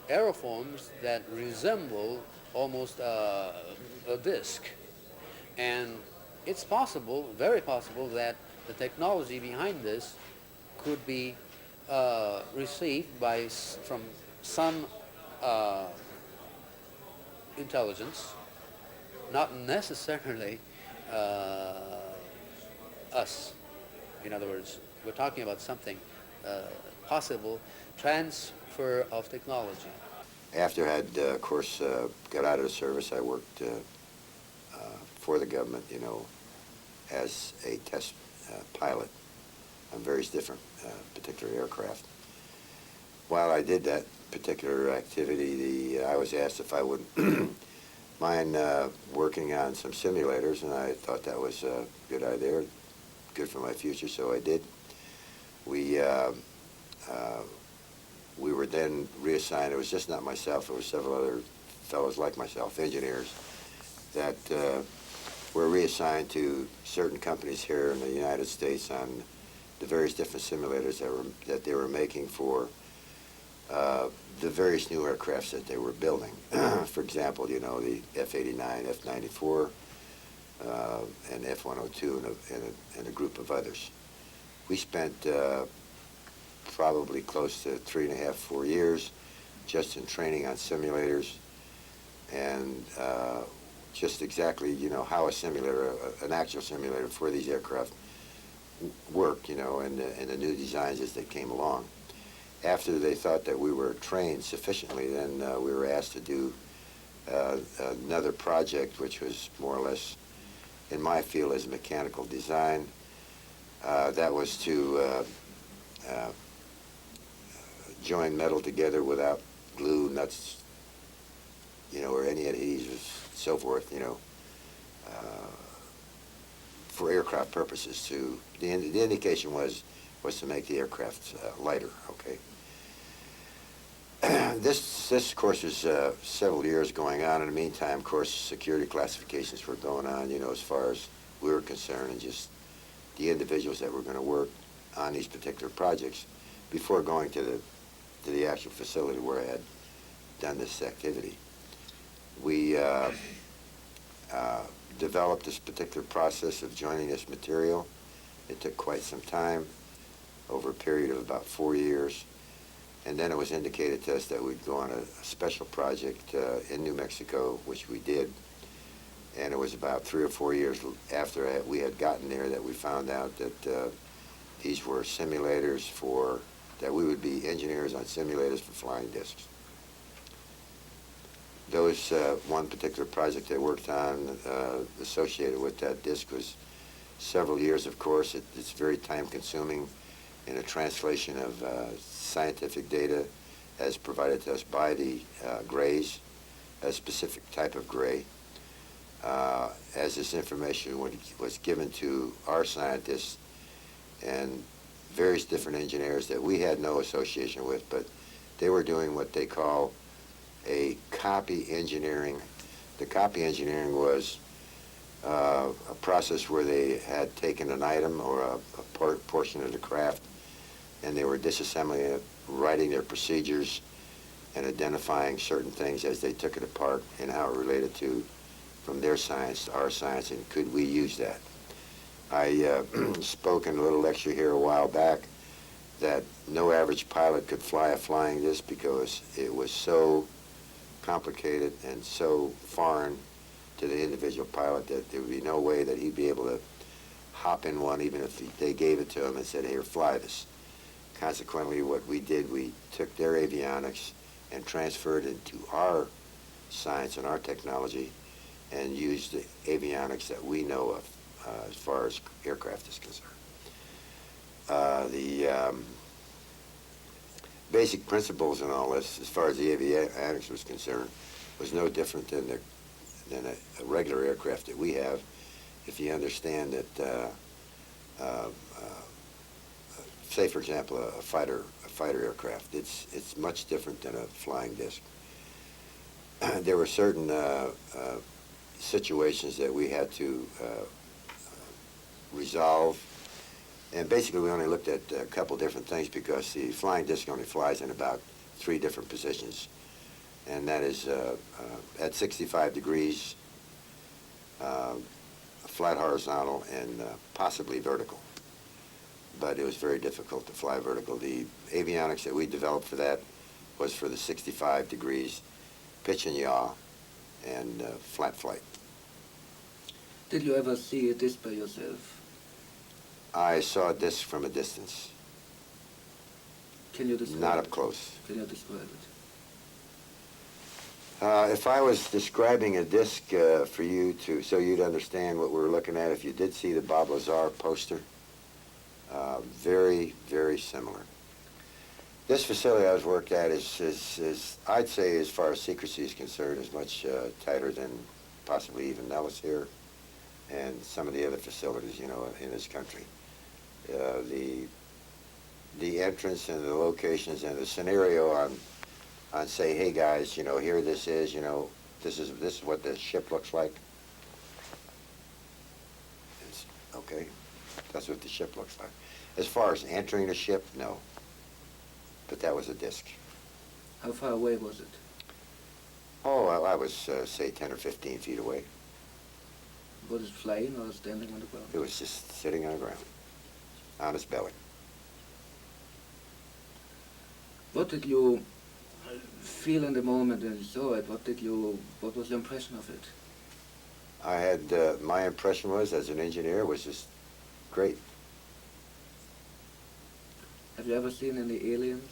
aerofoams that resemble almost a disc. And it's possible, very possible, that the technology behind this could be received from some intelligence, not necessarily us. In other words, we're talking about something possible transfer of technology. After I had, of course, got out of the service, I worked for the government, you know, as a test pilot on various different particular aircraft. While I did that particular activity, I was asked if I wouldn't mind working on some simulators, and I thought that was a good idea, good for my future, so I did. We were then reassigned. It was just not myself, it was several other fellows like myself, engineers, that were reassigned to certain companies here in the United States on the various different simulators that they were making for the various new aircrafts that they were building. For example, you know, the F-89, F-94, and F-102, and a group of others. We spent probably close to 3.5, 4 years just in training on simulators, and just exactly, you know, how a simulator, an actual simulator for these aircraft worked, you know, and the new designs as they came along. After they thought that we were trained sufficiently, then we were asked to do another project, which was more or less in my field as mechanical design. That was to join metal together without glue, nuts, you know, or any adhesives, so forth, you know, for aircraft purposes. The indication was to make the aircraft lighter. Okay. This of course was several years going on. In the meantime, of course, security classifications were going on, you know, as far as we were concerned, and just the individuals that were going to work on these particular projects before going to the actual facility where I had done this activity. We developed this particular process of joining this material. It took quite some time, over a period of about 4 years. And then it was indicated to us that we'd go on a special project in New Mexico, which we did. And it was about 3 or 4 years after we had gotten there that we found out that these were simulators that we would be engineers on simulators for flying discs. Those one particular project I worked on associated with that disc was several years, of course. It's very time-consuming in a translation of scientific data as provided to us by the grays, a specific type of gray. As this information was given to our scientists and various different engineers that we had no association with, but they were doing what they call a copy engineering. The copy engineering was a process where they had taken an item or a portion of the craft and they were disassembling it, writing their procedures and identifying certain things as they took it apart and how it related to from their science to our science, and could we use that. I spoke in a little lecture here a while back that no average pilot could fly a flying disc because it was so complicated and so foreign to the individual pilot that there would be no way that he'd be able to hop in one, even if they gave it to them and said, here, fly this. Consequently, what we did, we took their avionics and transferred it into our science and our technology and used the avionics that we know of as far as aircraft is concerned. The basic principles in all this, as far as the avionics was concerned, was no different than a regular aircraft that we have. If you understand that, say for example, a fighter aircraft, it's much different than a flying disc. There were certain situations that we had to resolve, and basically we only looked at a couple different things because the flying disc only flies in about 3 different positions, and that is at 65 degrees, flat horizontal, and possibly vertical. But it was very difficult to fly vertical. The avionics that we developed for that was for the 65 degrees, pitch and yaw, and flat flight. Did you ever see a disc by yourself? I saw a disc from a distance. Can you describe Not it? up close. Can you describe it? If I was describing a disc for you so you'd understand what we were looking at, if you did see the Bob Lazar poster, very, very similar. This facility I was worked at is, I'd say, as far as secrecy is concerned, is much tighter than possibly even Nellis here and some of the other facilities, you know, in this country. The entrance and the locations and the scenario on say, hey guys, you know, here this is, you know, this is what the ship looks like. It's, okay, that's what the ship looks like. As far as entering the ship, no. But that was a disc. How far away was it? Oh, I was, say, 10 or 15 feet away. Was it flying or standing on the ground? It was just sitting on the ground, on its belly. What did you feel in the moment when you saw it? What was your impression of it? I had, my impression was, as an engineer, was just great. Have you ever seen any aliens?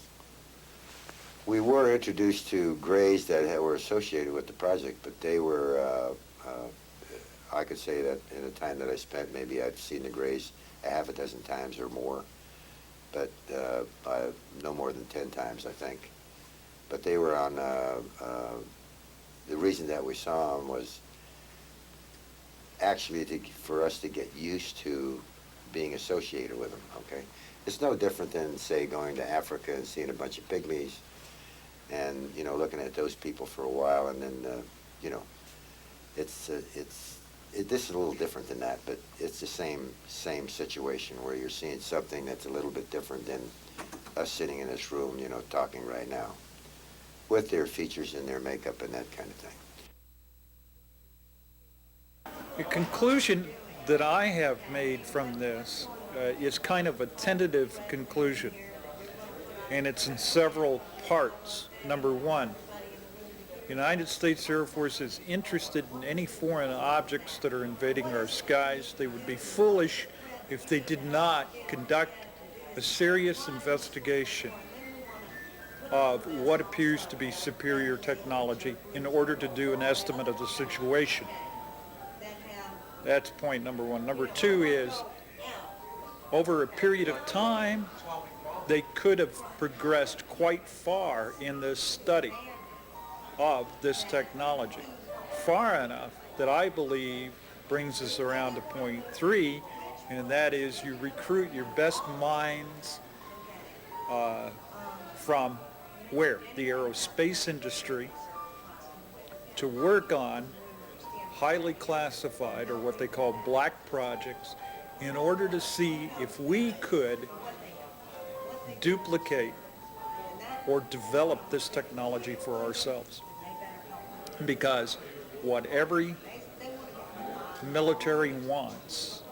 We were introduced to grays that were associated with the project, but they were, I could say that in the time that I spent, maybe I've seen the grays a half a dozen times or more, but no more than 10 times, I think. But they were on, the reason that we saw them was actually for us to get used to being associated with them, okay? It's no different than, say, going to Africa and seeing a bunch of pygmies and, you know, looking at those people for a while, and then, you know, this is a little different than that, but it's the same situation where you're seeing something that's a little bit different than us sitting in this room, you know, talking right now, with their features and their makeup and that kind of thing. The conclusion that I have made from this is kind of a tentative conclusion, and it's in several parts. Number one, United States Air Force is interested in any foreign objects that are invading our skies. They would be foolish if they did not conduct a serious investigation of what appears to be superior technology in order to do an estimate of the situation. That's point number one. Number two is, over a period of time, they could have progressed quite far in this study of this technology. Far enough that I believe brings us around to point three, and that is you recruit your best minds from where? The aerospace industry, to work on highly classified, or what they call black projects, in order to see if we could duplicate or develop this technology for ourselves. Because what every military wants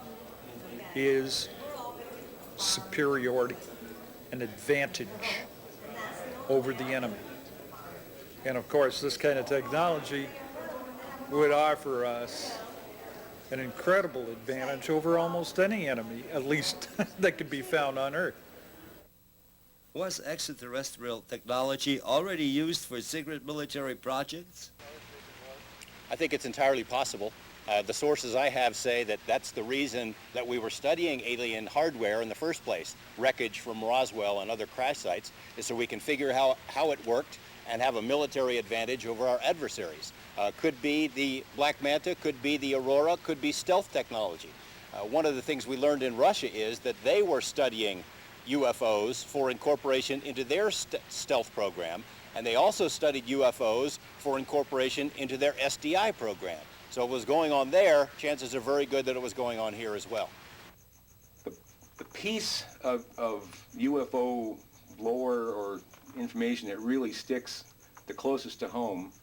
is superiority, an advantage over the enemy. And of course, this kind of technology would offer us an incredible advantage over almost any enemy, at least that could be found on Earth. Was extraterrestrial technology already used for secret military projects? I think it's entirely possible. The sources I have say that that's the reason that we were studying alien hardware in the first place. Wreckage from Roswell and other crash sites is so we can figure how it worked and have a military advantage over our adversaries. Could be the Black Manta, could be the Aurora, could be stealth technology. One of the things we learned in Russia is that they were studying UFOs for incorporation into their stealth program, and they also studied UFOs for incorporation into their SDI program. So it was going on there, chances are very good that it was going on here as well. The piece of UFO lore or information that really sticks the closest to home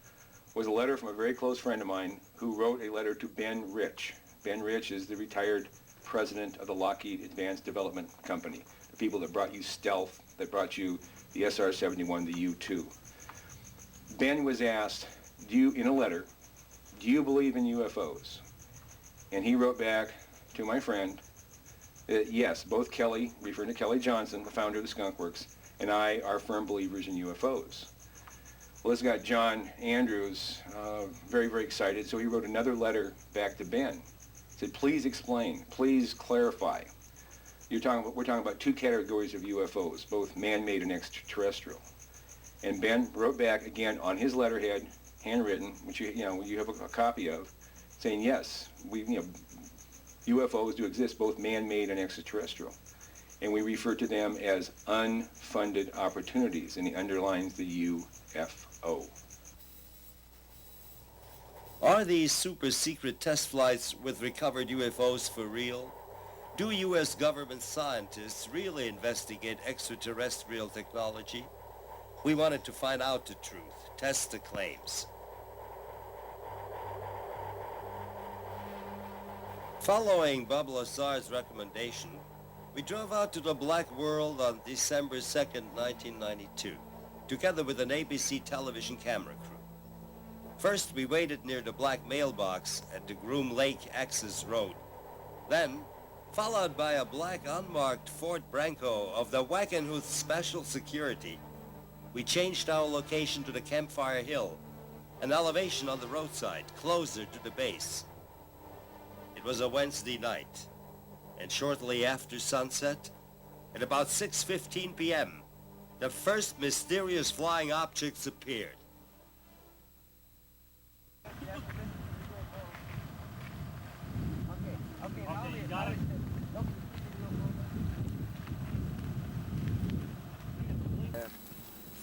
was a letter from a very close friend of mine who wrote a letter to Ben Rich. Ben Rich is the retired president of the Lockheed Advanced Development Company, the people that brought you stealth, that brought you the SR-71, the U-2. Ben was asked, in a letter, do you believe in UFOs? And he wrote back to my friend that yes, both Kelly, referring to Kelly Johnson, the founder of the Skunk Works, and I are firm believers in UFOs. Well, this got John Andrews very, very excited, so he wrote another letter back to Ben. Said, please explain, please clarify. We're talking about two categories of UFOs, both man-made and extraterrestrial. And Ben wrote back again on his letterhead, handwritten, which you have a copy of, saying yes, UFOs do exist, both man-made and extraterrestrial, and we refer to them as unfunded opportunities, and he underlines the UFO. Are these super secret test flights with recovered UFOs for real? Do U.S. government scientists really investigate extraterrestrial technology? We wanted to find out the truth, test the claims. Following Bob Lazar's recommendation, we drove out to the Black World on December 2nd, 1992, together with an ABC television camera crew. First, we waited near the black mailbox at the Groom Lake Access Road. Then, followed by a black unmarked Ford Bronco of the Wackenhuth Special Security, we changed our location to the Campfire Hill, an elevation on the roadside, closer to the base. It was a Wednesday night, and shortly after sunset, at about 6:15 p.m., the first mysterious flying objects appeared.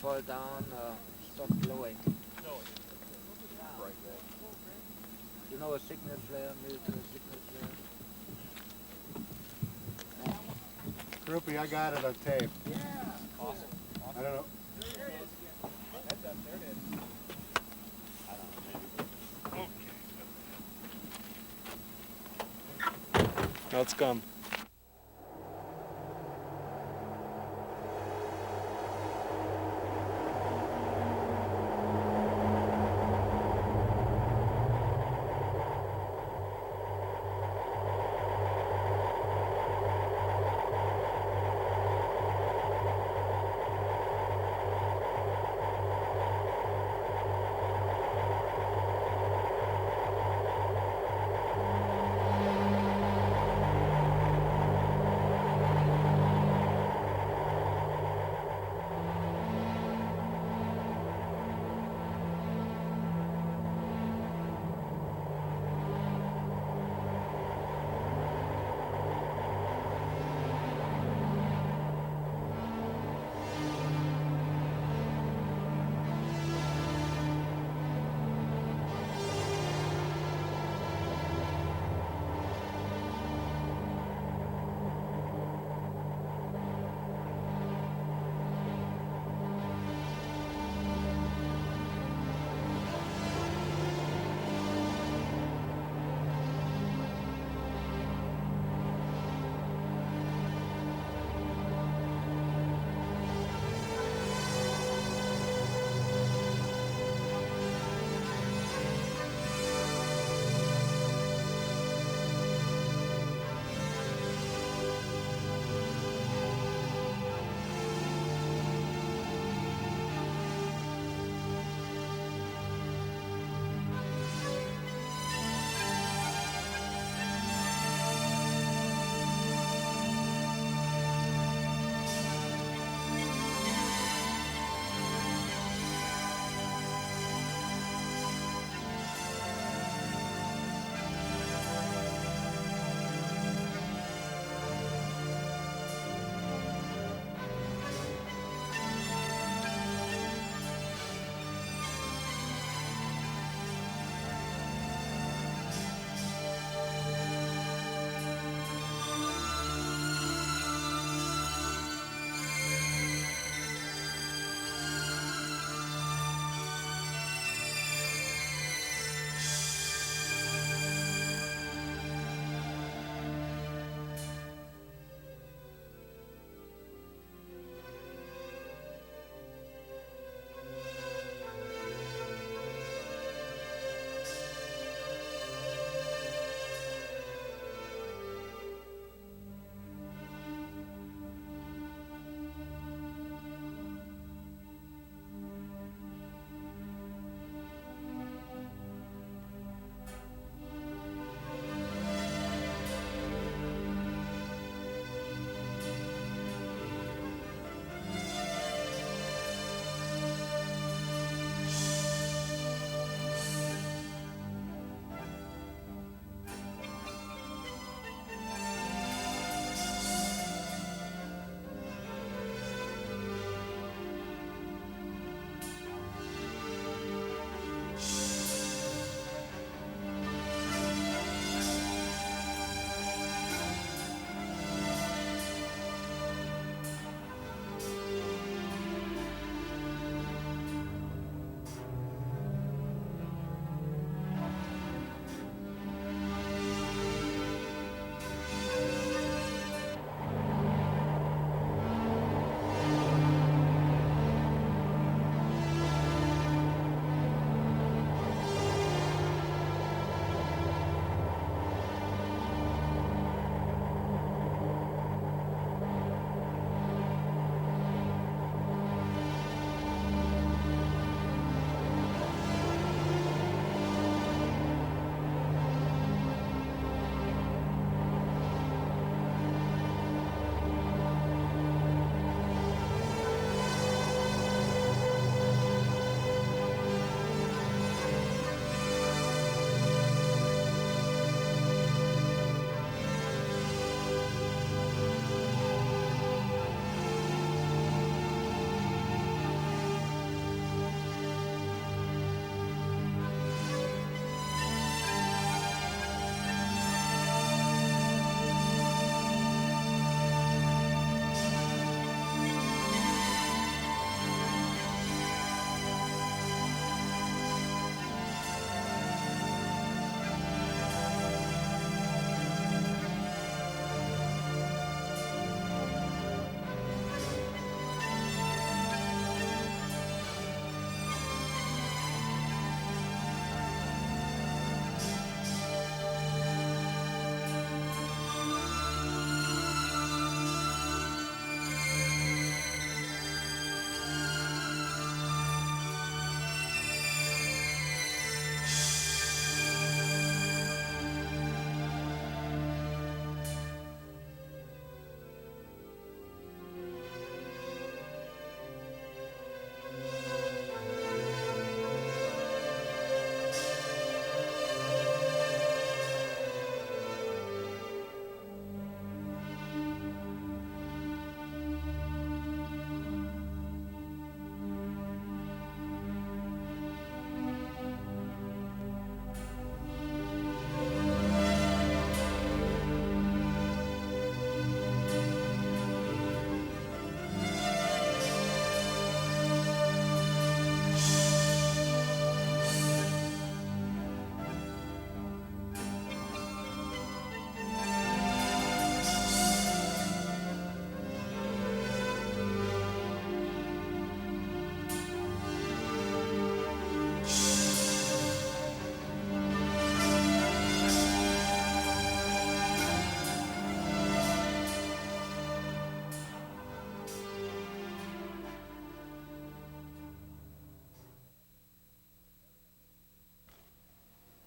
Fall down, stop blowing. You know a signal flare, military signal flare? Groupie, I got it on tape. Yeah. Awesome. I don't know. There it is. Heads up, there it is. I don't know, maybe. Now it's gone.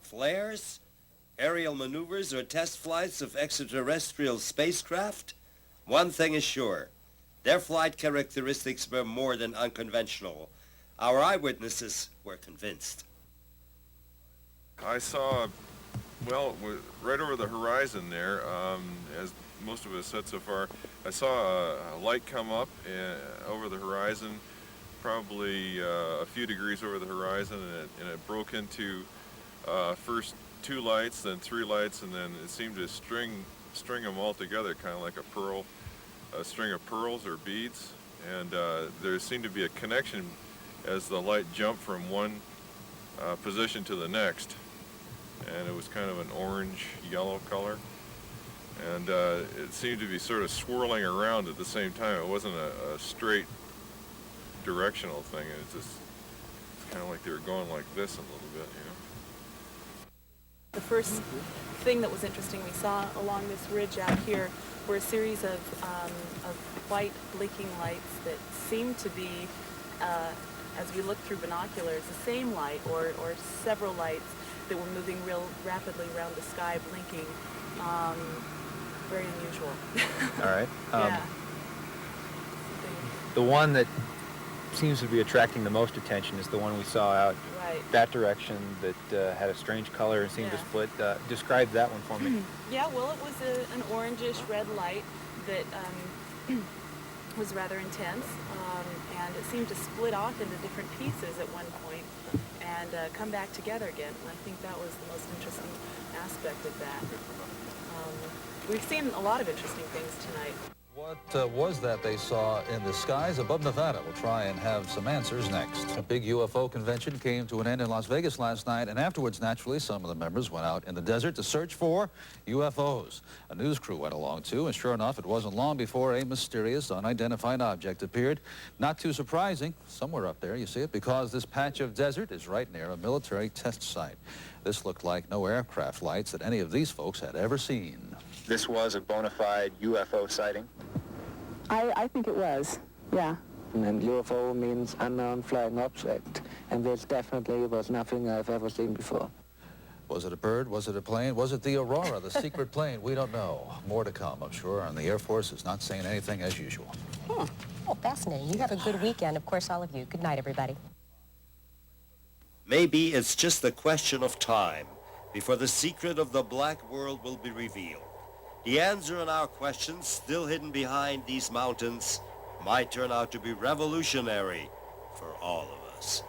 Flares? Aerial maneuvers or test flights of extraterrestrial spacecraft? One thing is sure. Their flight characteristics were more than unconventional. Our eyewitnesses were convinced. I saw, well, right over the horizon there, as most of us said so far, I saw a light come up over the horizon, probably a few degrees over the horizon, and it broke into first 2 lights, then 3 lights, and then it seemed to string them all together, kind of like a string of pearls or beads. And there seemed to be a connection as the light jumped from one position to the next. And it was kind of an orange-yellow color. And it seemed to be sort of swirling around at the same time. It wasn't a straight directional thing. It's kind of like they were going like this a little bit, you know. The first thing that was interesting we saw along this ridge out here were a series of white blinking lights that seemed to be, as we looked through binoculars, the same light or several lights that were moving real rapidly around the sky, blinking. Very unusual. All right. Yeah. The one that seems to be attracting the most attention is the one we saw out that direction that had a strange color and seemed to split. Describe that one for me. Yeah, well, it was an orangish red light that was rather intense, and it seemed to split off into different pieces at one point and come back together again. And I think that was the most interesting aspect of that. We've seen a lot of interesting things tonight. What was that they saw in the skies above Nevada? We'll try and have some answers next. A big UFO convention came to an end in Las Vegas last night, and afterwards, naturally, some of the members went out in the desert to search for UFOs. A news crew went along, too, and sure enough, it wasn't long before a mysterious, unidentified object appeared. Not too surprising, somewhere up there, you see it, because this patch of desert is right near a military test site. This looked like no aircraft lights that any of these folks had ever seen. This was a bona fide UFO sighting? I think it was, yeah. And UFO means unknown flying object, and this definitely was nothing I've ever seen before. Was it a bird? Was it a plane? Was it the Aurora, the secret plane? We don't know. More to come, I'm sure, and the Air Force is not saying anything as usual. Oh, fascinating. You have a good weekend, of course, all of you. Good night, everybody. Maybe it's just a question of time before the secret of the black world will be revealed. The answer on our questions, still hidden behind these mountains, might turn out to be revolutionary for all of us.